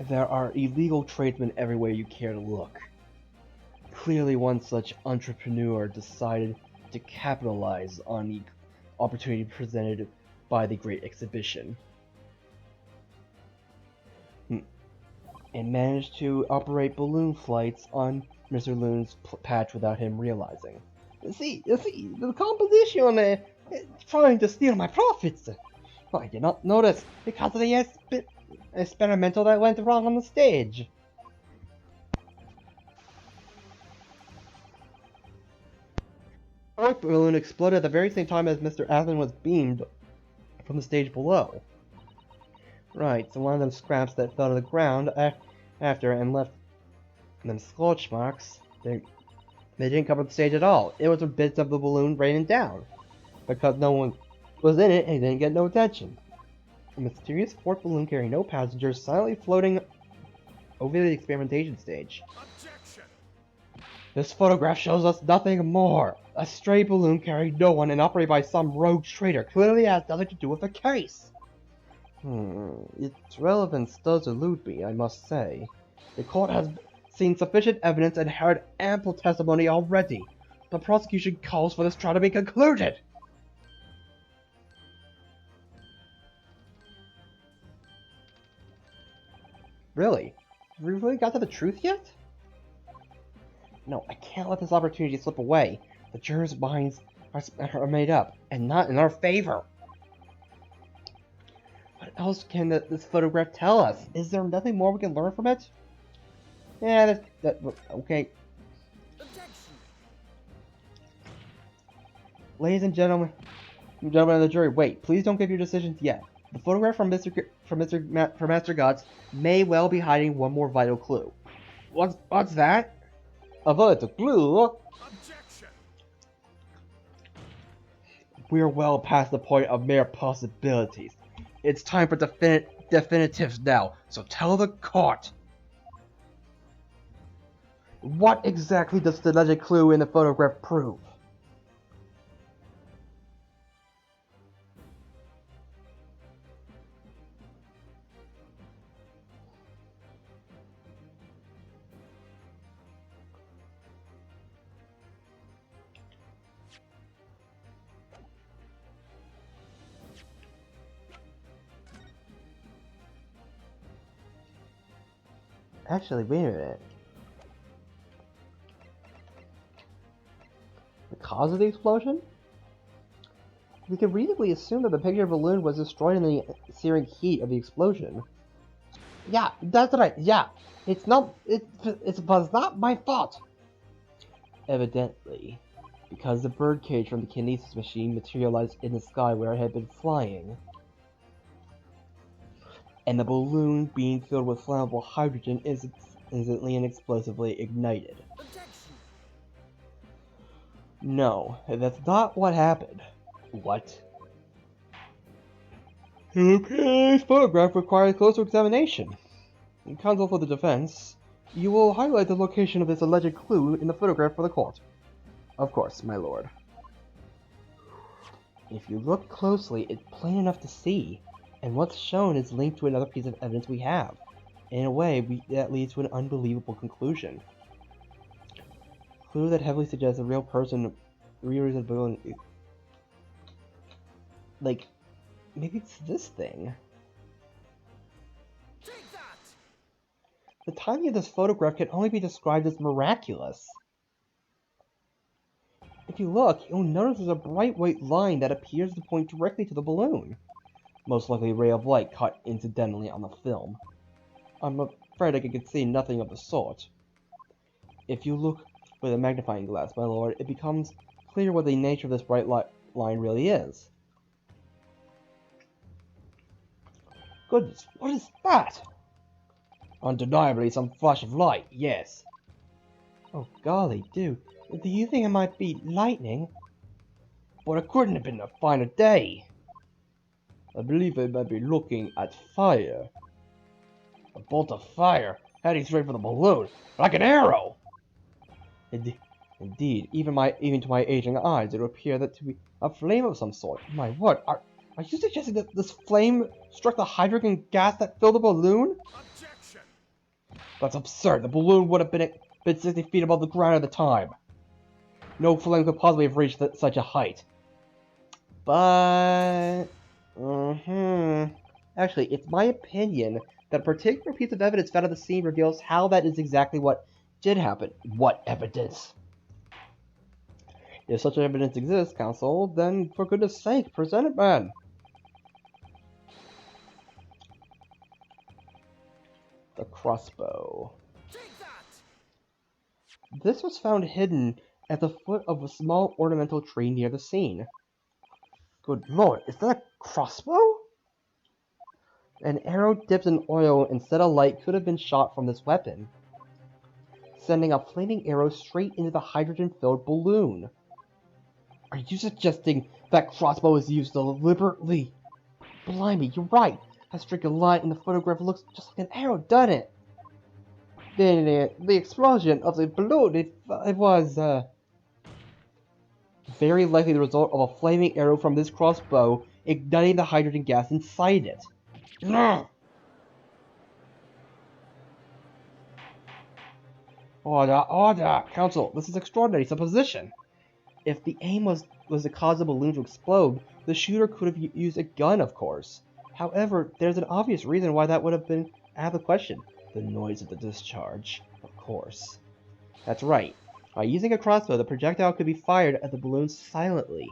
[SPEAKER 1] There are illegal tradesmen everywhere you care to look. Clearly one such entrepreneur decided to capitalize on the opportunity presented by the Great Exhibition. And managed to operate balloon flights on Mr. Loon's patch without him realizing. You see, the composition is trying to steal my profits. I did not notice because of the experimental that went wrong on the stage. The balloon exploded at the very same time as Mr. Aslan was beamed from the stage below. Right, so one of them scraps that fell to the ground after and left them scorch marks. They didn't cover the stage at all. It was the bits of the balloon raining down. Because no one was in it, and didn't get no attention. A mysterious fourth balloon carrying no passengers silently floating over the experimentation stage.
[SPEAKER 2] Objection!
[SPEAKER 1] This photograph shows us nothing more. A stray balloon carrying no one and operated by some rogue trader clearly has nothing to do with the case. Its relevance does elude me, I must say. The court has seen sufficient evidence and heard ample testimony already. The prosecution calls for this trial to be concluded. Really? We really got to the truth yet? No, I can't let this opportunity slip away. The jurors' minds are made up, and not in our favor. What else can this photograph tell us? Is there nothing more we can learn from it? Yeah, okay.
[SPEAKER 2] Objection!
[SPEAKER 1] Ladies and gentlemen of the jury, wait. Please don't give your decisions yet. The photograph from Master Gods may well be hiding one more vital clue. What's that? A vital clue?
[SPEAKER 2] Objection!
[SPEAKER 1] We are well past the point of mere possibilities. It's time for definitives now, so tell the court. What exactly does the alleged clue in the photograph prove? Actually, wait a minute. The cause of the explosion? We can reasonably assume that the picture balloon was destroyed in the searing heat of the explosion. Yeah, that's right. Yeah, it was not my fault. Evidently, because the birdcage from the kinesis machine materialized in the sky where it had been flying. And the balloon being filled with flammable hydrogen is instantly and explosively ignited.
[SPEAKER 2] Objection!
[SPEAKER 1] No, that's not what happened. What? This photograph requires closer examination. In counsel for the defense, you will highlight the location of this alleged clue in the photograph for the court. Of course, my lord. If you look closely, it's plain enough to see, and what's shown is linked to another piece of evidence we have. In a way, that leads to an unbelievable conclusion. Clue that heavily suggests a real person, like, maybe it's this thing.
[SPEAKER 2] Take that!
[SPEAKER 1] The timing of this photograph can only be described as miraculous. If you look, you'll notice there's a bright white line that appears to point directly to the balloon. Most likely a ray of light caught incidentally on the film. I'm afraid I can see nothing of the sort. If you look with a magnifying glass, my lord, it becomes clear what the nature of this bright line really is. Goodness, what is that? Undeniably some flash of light, yes. Oh golly, dude, do you think it might be lightning? But it couldn't have been a finer day. I believe they might be looking at fire. A bolt of fire? heading straight for the balloon, like an arrow. Indeed, even to my aging eyes, it would appear that to be a flame of some sort. My word, are you suggesting that this flame struck the hydrogen gas that filled the balloon?
[SPEAKER 2] Objection!
[SPEAKER 1] That's absurd. The balloon would have been 60 feet above the ground at the time. No flame could possibly have reached such a height. But... Actually, it's my opinion that a particular piece of evidence found at the scene reveals how that is exactly what did happen. What evidence? If such evidence exists, Council, then for goodness sake, present it, man. The crossbow.
[SPEAKER 2] Take that!
[SPEAKER 1] This was found hidden at the foot of a small ornamental tree near the scene. Good lord, is that a crossbow? An arrow dipped in oil instead of light could have been shot from this weapon, sending a flaming arrow straight into the hydrogen-filled balloon. Are you suggesting that crossbow was used deliberately? Blimey, you're right. That stricken line in the photograph looks just like an arrow, doesn't it? Then the explosion of the balloon, it was very likely the result of a flaming arrow from this crossbow igniting the hydrogen gas inside it. Order! Council, this is extraordinary supposition. If the aim was to cause the balloon to explode, the shooter could have used a gun, of course. However, there's an obvious reason why that would have been out of the question. The noise of the discharge, of course. That's right. By using a crossbow, the projectile could be fired at the balloon silently.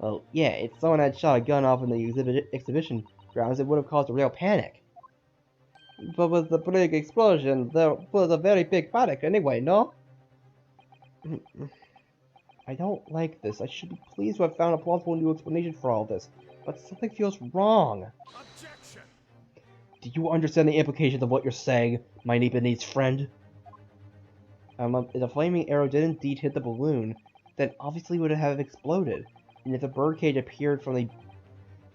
[SPEAKER 1] Well, yeah, if someone had shot a gun off in the exhibition grounds, it would have caused a real panic. But with the big explosion, there was a very big panic anyway, no? I don't like this. I should be pleased to have found a plausible new explanation for all this, but something feels wrong.
[SPEAKER 2] Objection!
[SPEAKER 1] Do you understand the implications of what you're saying, my Nipponiese friend? If the flaming arrow did indeed hit the balloon, then obviously it would have exploded, and if the birdcage appeared from the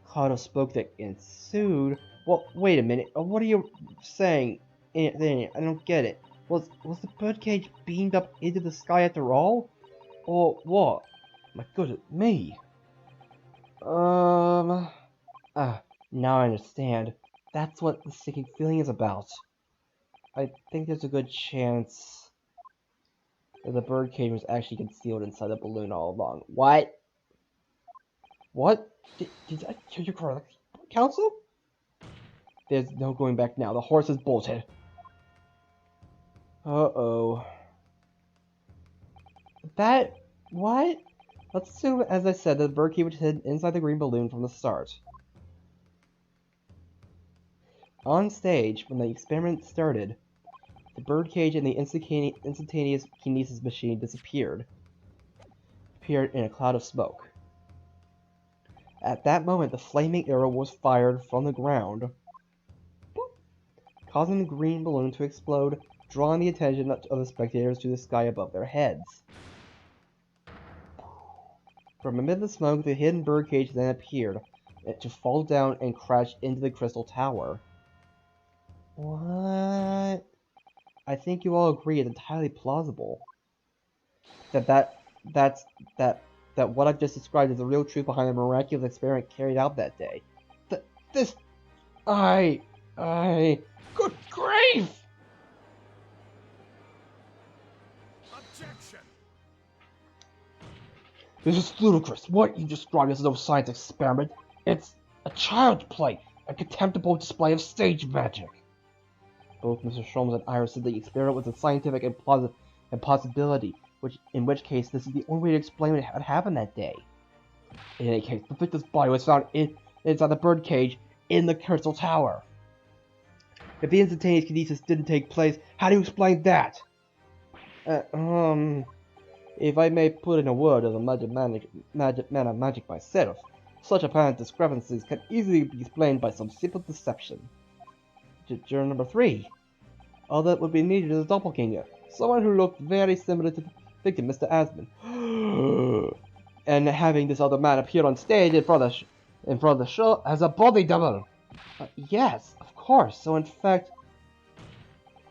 [SPEAKER 1] cloud of smoke that ensued... Well, wait a minute, what are you saying? I don't get it. Was the birdcage beamed up into the sky after all? Or what? My goodness me. Now I understand. That's what the sinking feeling is about. I think there's a good chance that the birdcage was actually concealed inside the balloon all along. What? What? Did I hear you correctly, Council? There's no going back now. The horse is bolted. Uh-oh. What? Let's assume, as I said, that the birdcage was hidden inside the green balloon from the start. On stage, when the experiment started, the birdcage and the instantaneous kinesis machine appeared in a cloud of smoke. At that moment, the flaming arrow was fired from the ground, causing the green balloon to explode, drawing the attention of the spectators to the sky above their heads. From amid the smoke, the hidden birdcage then appeared, to fall down and crash into the crystal tower. What? I think you all agree it's entirely plausible that what I've just described is the real truth behind the miraculous experiment carried out that day. Good grief!
[SPEAKER 2] Objection!
[SPEAKER 1] This is ludicrous. What you described as no science experiment. It's a child's play, a contemptible display of stage magic. Both Mr. Sholmes and Iris said the experiment was a scientific impossibility, in which case this is the only way to explain what had happened that day. In any case, the victim's body was found inside the birdcage in the crystal tower. If the instantaneous kinesis didn't take place, how do you explain that? If I may put in a word as a man of magic myself, such apparent discrepancies can easily be explained by some simple deception. Juror number 3. All that would be needed is a doppelganger, someone who looked very similar to the victim, Mr. Asman. And having this other man appear on stage in front of the show as a body double. Yes, of course. So in fact,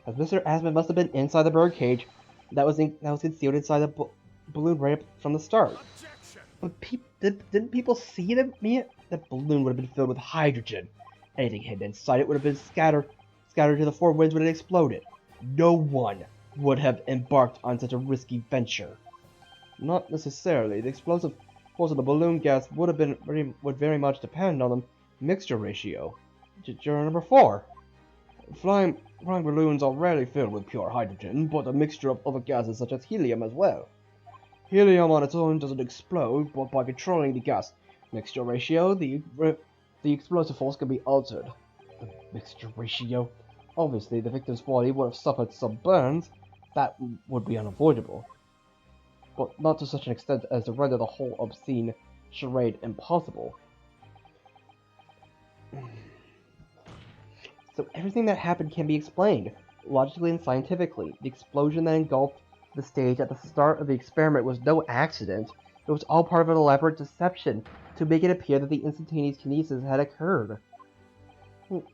[SPEAKER 1] as Mr. Aspen must have been inside the birdcage that was concealed inside the balloon right from the start.
[SPEAKER 2] Objection!
[SPEAKER 1] But didn't people see them? That balloon would have been filled with hydrogen. Anything hidden inside it would have been scattered to the four winds when it exploded. No one would have embarked on such a risky venture. Not necessarily. The explosive force of the balloon gas would very much depend on the mixture ratio. Juror number 4. Flying balloons are rarely filled with pure hydrogen, but a mixture of other gases such as helium as well. Helium on its own doesn't explode, but by controlling the gas mixture ratio, the explosive force can be altered. The mixture ratio? Obviously, the victim's body would have suffered some burns. That would be unavoidable. But not to such an extent as to render the whole obscene charade impossible. So everything that happened can be explained, logically and scientifically. The explosion that engulfed the stage at the start of the experiment was no accident. It was all part of an elaborate deception to make it appear that the instantaneous kinesis had occurred.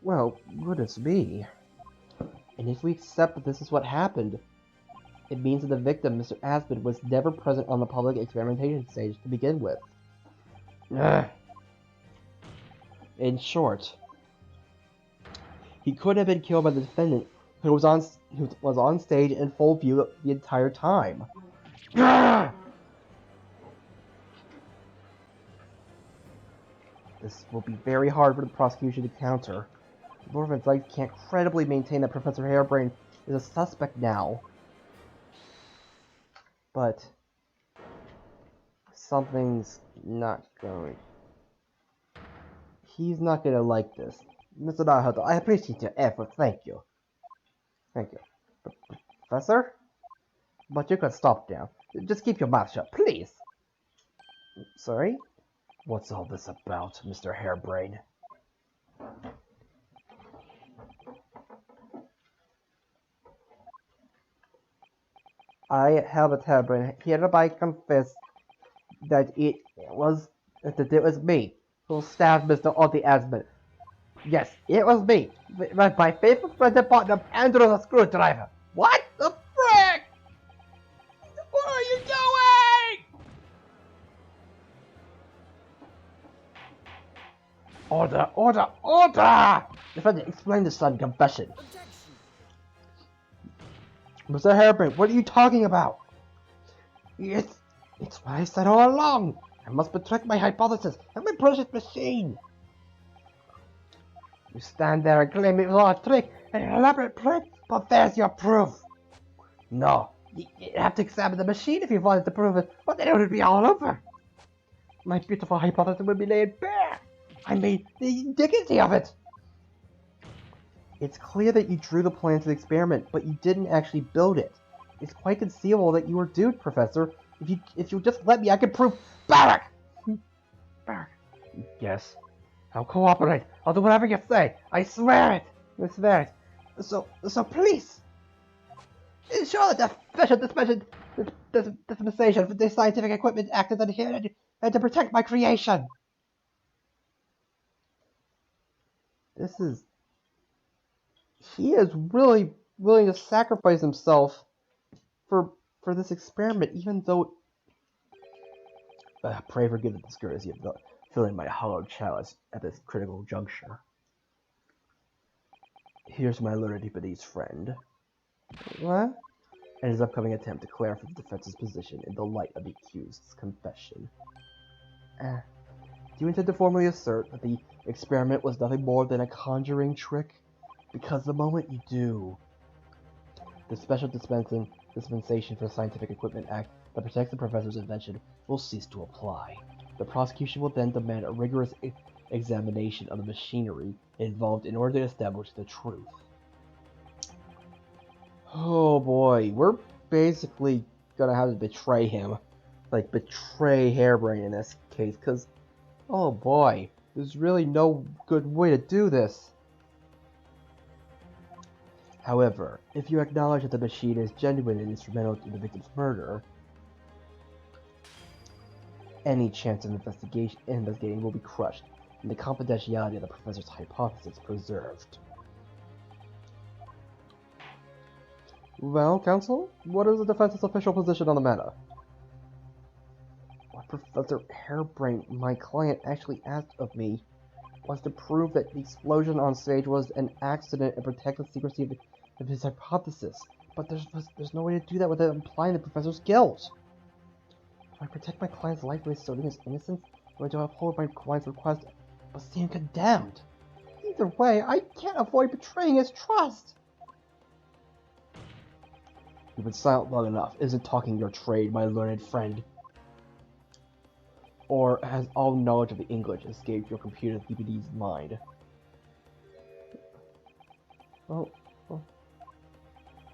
[SPEAKER 1] Well, goodness me. And if we accept that this is what happened, it means that the victim, Mr. Aspen, was never present on the public experimentation stage to begin with. In short, he could have been killed by the defendant, who was on stage in full view the entire time. This will be very hard for the prosecution to counter. Lord Van Dyke can't credibly maintain that Professor Harebrained is a suspect now. But something's not going. He's not gonna like this. Mr. Naruto, I appreciate your effort, thank you. Thank you. Professor? But you can stop now. Just keep your mouth shut, please. Sorry? What's all this about, Mr. Harebrained? I, Albert Harebrained, hereby confess that it was me who stabbed Mr. Otty Aspen. Yes, it was me, my faithful friend and partner, Andrew the Screwdriver. What the frick? What are you doing? Order, order, order! Defendant, explain the sudden confession.
[SPEAKER 2] Objection!
[SPEAKER 1] Mr. Harebrained, what are you talking about? It's what I said all along. I must protect my hypothesis and my precious machine. You stand there and claim it was all a trick, an elaborate plan, but there's your proof. No, you have to examine the machine if you wanted to prove it, but then it would be all over. My beautiful hypothesis would be laid bare. I mean, the indignity of it. It's clear that you drew the plans for the experiment, but you didn't actually build it. It's quite conceivable that you were duped, Professor. If you just let me, I can prove. Barak! Barak. Yes. I'll cooperate. I'll do whatever you say. I swear it. I swear it. So please, ensure that the special dispensation for this scientific equipment act as adherent and to protect my creation. He is really willing to sacrifice himself for this experiment, even though. Pray forgive the discourtesy of filling my hollow chalice at this critical juncture. Here's my learned Epides friend. What? And his upcoming attempt to clarify the defense's position in the light of the accused's confession. Do you intend to formally assert that the experiment was nothing more than a conjuring trick? Because the moment you do, the special dispensation for Scientific Equipment Act that protects the professor's invention will cease to apply. The prosecution will then demand a rigorous examination of the machinery involved in order to establish the truth. Oh boy, we're basically gonna have to betray him. Like, betray Harebrained in this case, because, oh boy, there's really no good way to do this. However, if you acknowledge that the machine is genuine and instrumental in the victim's murder, any chance of investigating will be crushed, and the confidentiality of the professor's hypothesis preserved. Well, Counsel, what is the defense's official position on the matter? What Professor Harebrained, my client, actually asked of me was to prove that the explosion on stage was an accident and protect the secrecy of his hypothesis. But there's no way to do that without implying the professor's guilt. Do I protect my client's life by asserting his innocence, or do I uphold my client's request but see him condemned? Either way, I can't avoid betraying his trust. You've been silent long enough. Isn't talking your trade, my learned friend? Or has all knowledge of the English escaped your computer DVD's mind? Oh,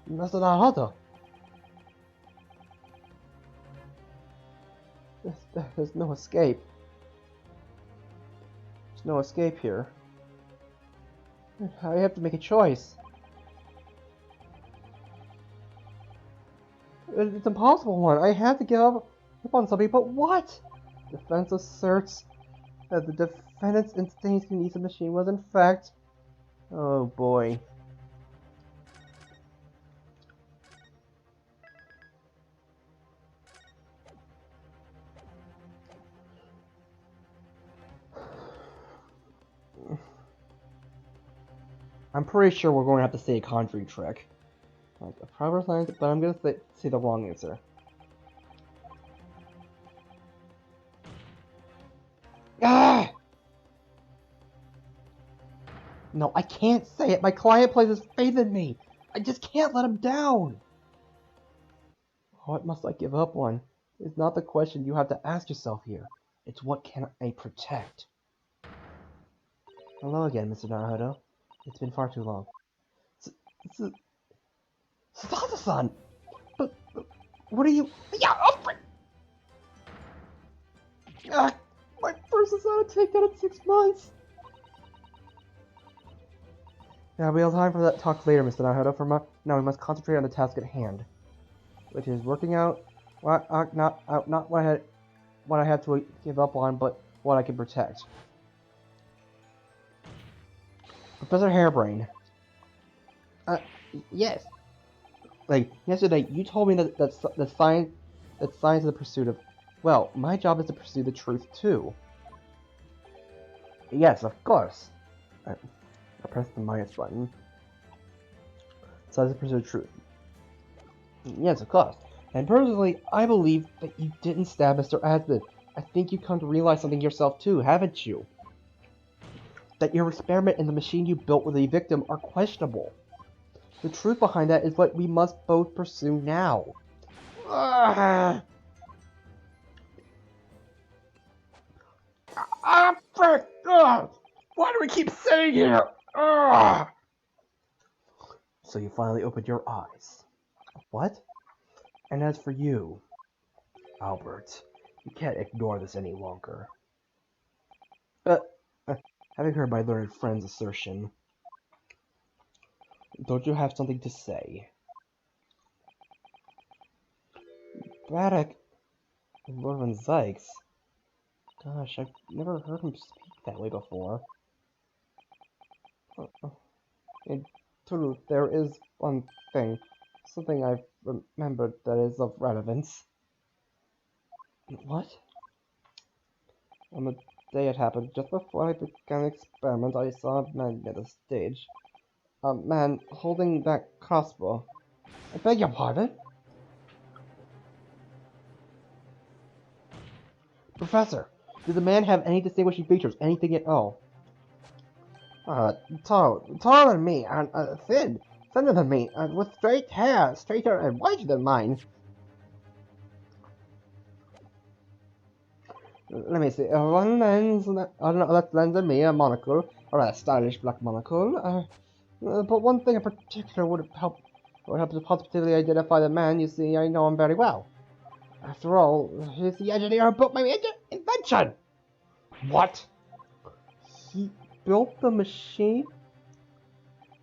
[SPEAKER 1] Mr. Naruto. There's no escape. There's no escape here. I have to make a choice. It's an impossible one. I have to give up on something, but what? Defense asserts that the defendant's instantaneous use of machine was in fact... Oh boy. I'm pretty sure we're going to have to say a conjuring trick. Like a proper science, but I'm going to say the wrong answer. Ah! No, I can't say it. My client places faith in me. I just can't let him down. What must I give up on? It's not the question you have to ask yourself here. It's what can I protect? Hello again, Mr. Naruto. It's been far too long. Sasasa-san! But what are you... Yeah, open! My first is out to take that in 6 months. Yeah, we'll have time for that talk later, Mr. Naruto. Now we must concentrate on the task at hand, which is working out not what I had to give up on, but what I can protect. Professor Harebrained. Yes. Like yesterday, you told me that science is the pursuit of. Well, my job is to pursue the truth too. Yes, of course. I pressed the minus button. So that's the pursuit of truth. Yes, of course. And personally, I believe that you didn't stab Mr. Asmund. I think you've come to realize something yourself too, haven't you? That your experiment and the machine you built with a victim are questionable. The truth behind that is what we must both pursue now. Frick! Why do we keep sitting here? So you finally opened your eyes. What? And as for you, Albert, you can't ignore this any longer. Having heard my learned friend's assertion, don't you have something to say? Braddock, Lord Zykes. Gosh, I've never heard him speak that way before. In truth, there is one thing, something I've remembered that is of relevance. What? On the day it happened, just before I began the experiment, I saw a man near the stage. A man holding that crossbow. I beg your pardon? Professor, does the man have any distinguishing features, anything at all? Taller than me, and thinner than me, and with straight hair, straighter and whiter than mine. Let me see, one lens, left lens and me, a monocle, or a stylish black monocle, but one thing in particular would help to positively identify the man. You see, I know him very well. After all, he's the engineer who built my invention! What? He built the machine?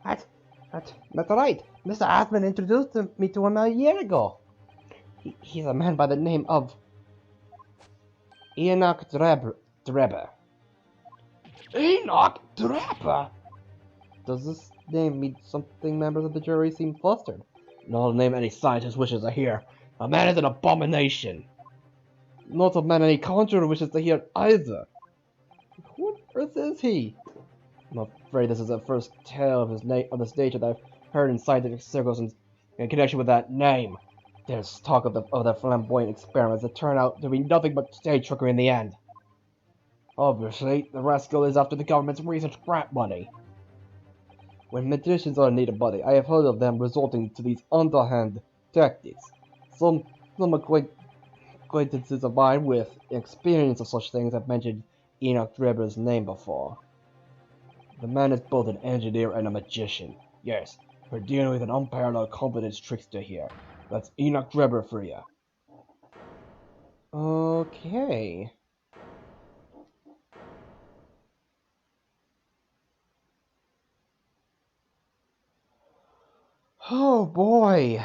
[SPEAKER 1] That's right. Mr. Asmund introduced me to him a year ago. He's a man by the name of Enoch Drebber. Enoch Drebber? Does this name mean something? Members of the jury seem flustered. Not a name any scientist wishes to hear. A man is an abomination. Not a man any conjurer wishes to hear either. Who on earth is he? I'm afraid this is the first tale of his this nature that I've heard in scientific circles in connection with that name. There's talk of the flamboyant experiments that turn out to be nothing but stage trickery in the end. Obviously, the rascal is after the government's research grant money. When magicians are in need of money, I have heard of them resorting to these underhand tactics. Some acquaintances of mine with experience of such things have mentioned Enoch Drebber's name before. The man is both an engineer and a magician. Yes, we're dealing with an unparalleled competence trickster here. That's Enoch Drebber for you. Okay. Oh boy.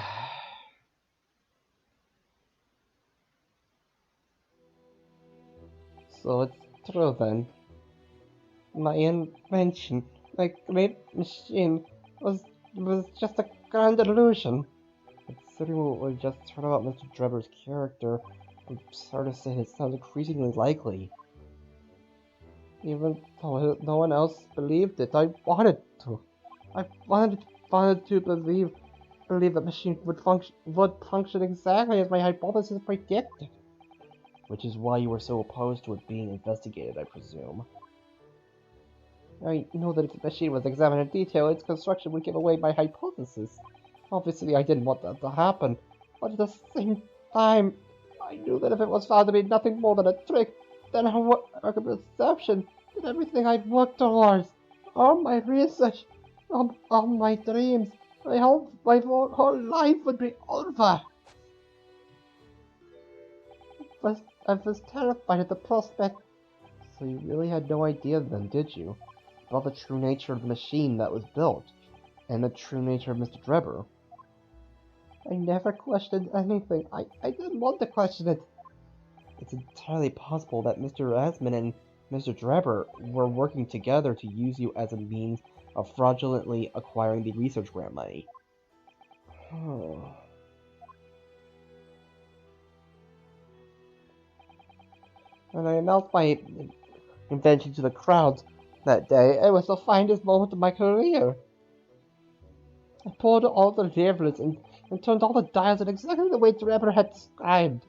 [SPEAKER 1] So it's true then. My invention, my great machine, was just a grand illusion. Considering what we just heard about Mr. Drebber's character, I'm sorry to say it sounds increasingly likely. Even though no one else believed it, I wanted to. I wanted to believe the machine would function exactly as my hypothesis predicted. Which is why you were so opposed to it being investigated, I presume. I know that if the machine was examined in detail, its construction would give away my hypothesis. Obviously, I didn't want that to happen, but at the same time, I knew that if it was found to be nothing more than a trick, then a perception, then everything I'd worked towards, all my research, all my dreams, my whole life would be over. I was terrified at the prospect. So you really had no idea then, did you? About the true nature of the machine that was built, and the true nature of Mr. Drebber. I never questioned anything. I didn't want to question it. It's entirely possible that Mr. Asman and Mr. Drebber were working together to use you as a means of fraudulently acquiring the research grant money. When I announced my invention to the crowd that day, it was the finest moment of my career. I pulled all the levers and turned all the dials in exactly the way Drebber had described.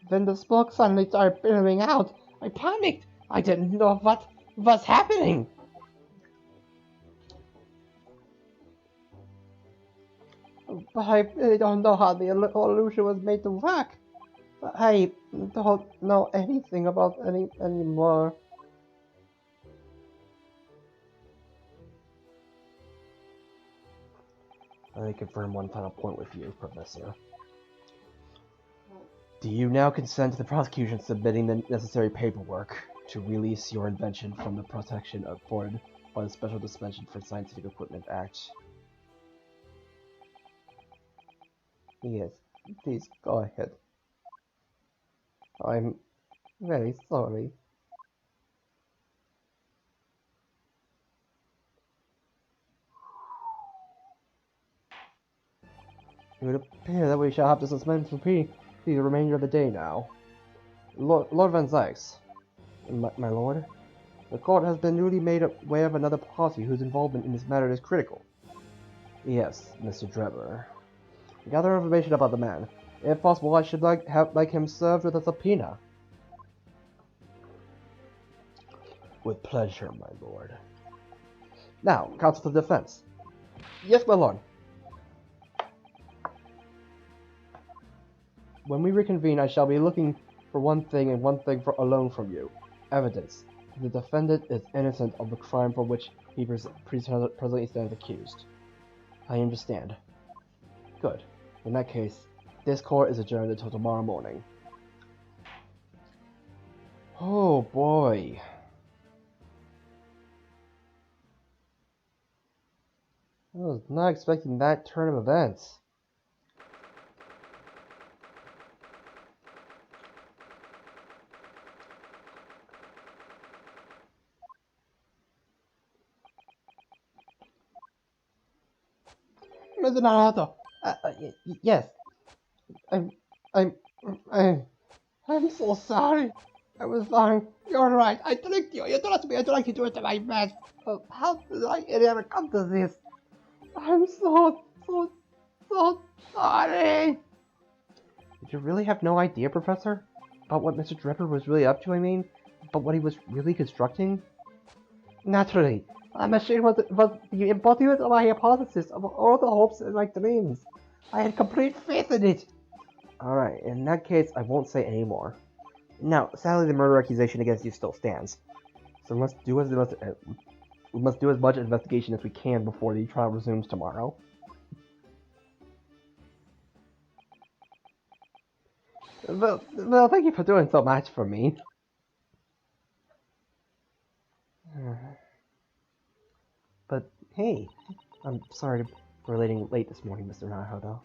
[SPEAKER 1] Then the smoke suddenly started billowing out. I panicked. I didn't know what was happening. But I really don't know how the illusion was made to work. I don't know anything about anymore. Let me confirm one final point with you, Professor. Do you now consent to the prosecution submitting the necessary paperwork to release your invention from the protection afforded by the Special Dispensation for Scientific Equipment Act? Yes, please go ahead. I'm very sorry. It would appear that we shall have to suspend for the remainder of the day now. Lord Van Zykes, my lord, the court has been newly made aware of another party whose involvement in this matter is critical. Yes, Mr. Drebber. Gather information about the man. If possible, I should like him served with a subpoena. With pleasure, my lord. Now, counsel to the defense. Yes, my lord. When we reconvene, I shall be looking for one thing and one thing alone from you. Evidence. The defendant is innocent of the crime for which he presently stands accused. I understand. Good. In that case, this court is adjourned until tomorrow morning. Oh boy. I was not expecting that turn of events. Mr. Naruto. Yes. I'm, I'm, I'm, I'm so sorry. I was fine. You're right. I tricked you. You trust me. I tried to do it to my best. How did I ever come to this? I'm so sorry. Did you really have no idea, Professor? About what Mr. Dripper was really up to, I mean? About what he was really constructing? Naturally. My machine was the embodiment of my hypothesis, of all the hopes and my dreams. I had complete faith in it. Alright, in that case, I won't say any more. Now, sadly, the murder accusation against you still stands. So we must do as much investigation as we can before the trial resumes tomorrow. Well, thank you for doing so much for me. But, hey, I'm sorry for relating late this morning, Mr. Naruto.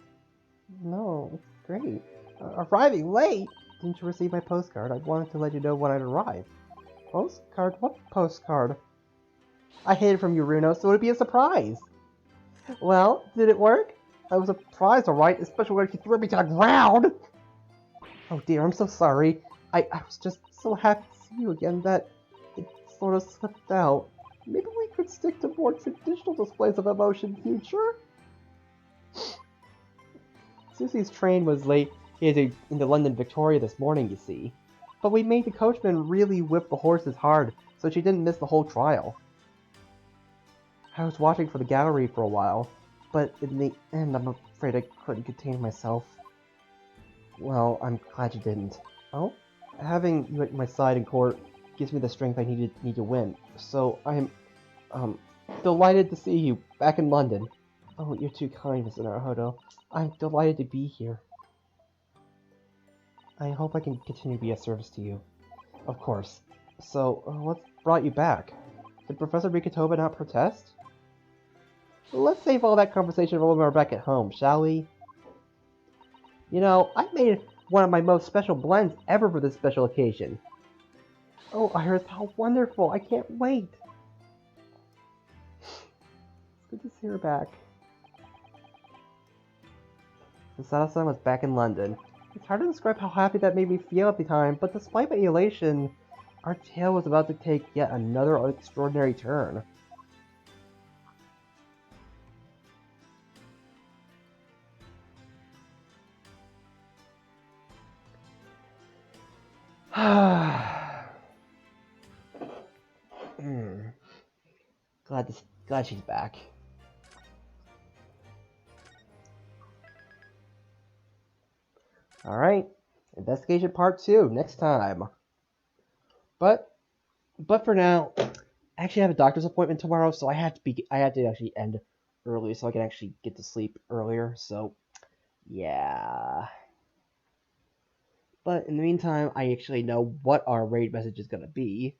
[SPEAKER 1] No, it's great. Arriving late? Didn't you receive my postcard? I wanted to let you know when I'd arrive. Postcard? What postcard? I hid it from you, Runo, so it'd be a surprise. Well, did it work? I was surprised, alright, especially when you threw me to the ground! Oh dear, I'm so sorry. I was just so happy to see you again that it sort of slipped out. Maybe we could stick to more traditional displays of emotion in future? Susie's train was late into London Victoria this morning, you see. But we made the coachman really whip the horses hard, so she didn't miss the whole trial. I was watching for the gallery for a while, but in the end I'm afraid I couldn't contain myself. Well, I'm glad you didn't. Oh? Having you at my side in court gives me the strength I need to win, so I'm, delighted to see you back in London. Oh, you're too kind, Mr. Naruto. I'm delighted to be here. I hope I can continue to be of service to you. Of course. So, what brought you back? Did Professor Rikitoba not protest? Let's save all that conversation for when we're back at home, shall we? You know, I made one of my most special blends ever for this special occasion. Oh, Iris, how wonderful! I can't wait! It's good to see her back. Sasada-san was back in London. It's hard to describe how happy that made me feel at the time, but despite my elation, our tale was about to take yet another extraordinary turn. Glad she's back. Alright, investigation part 2, next time. But for now, I actually have a doctor's appointment tomorrow, so I had to actually end early so I can actually get to sleep earlier, so yeah. But in the meantime, I actually know what our raid message is gonna be.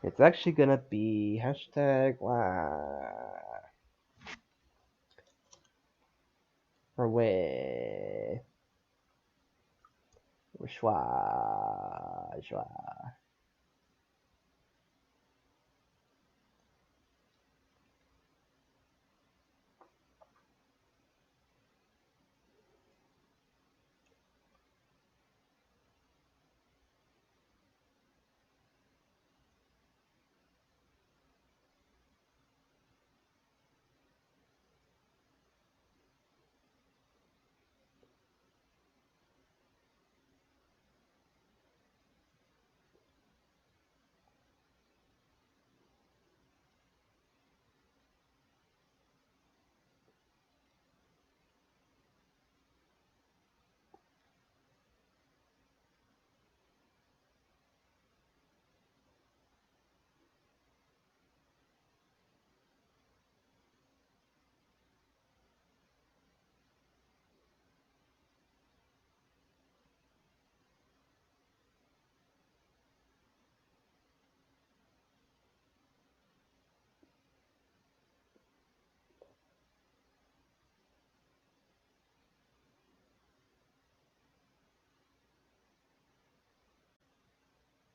[SPEAKER 1] It's actually gonna be hashtag for way. Schwa.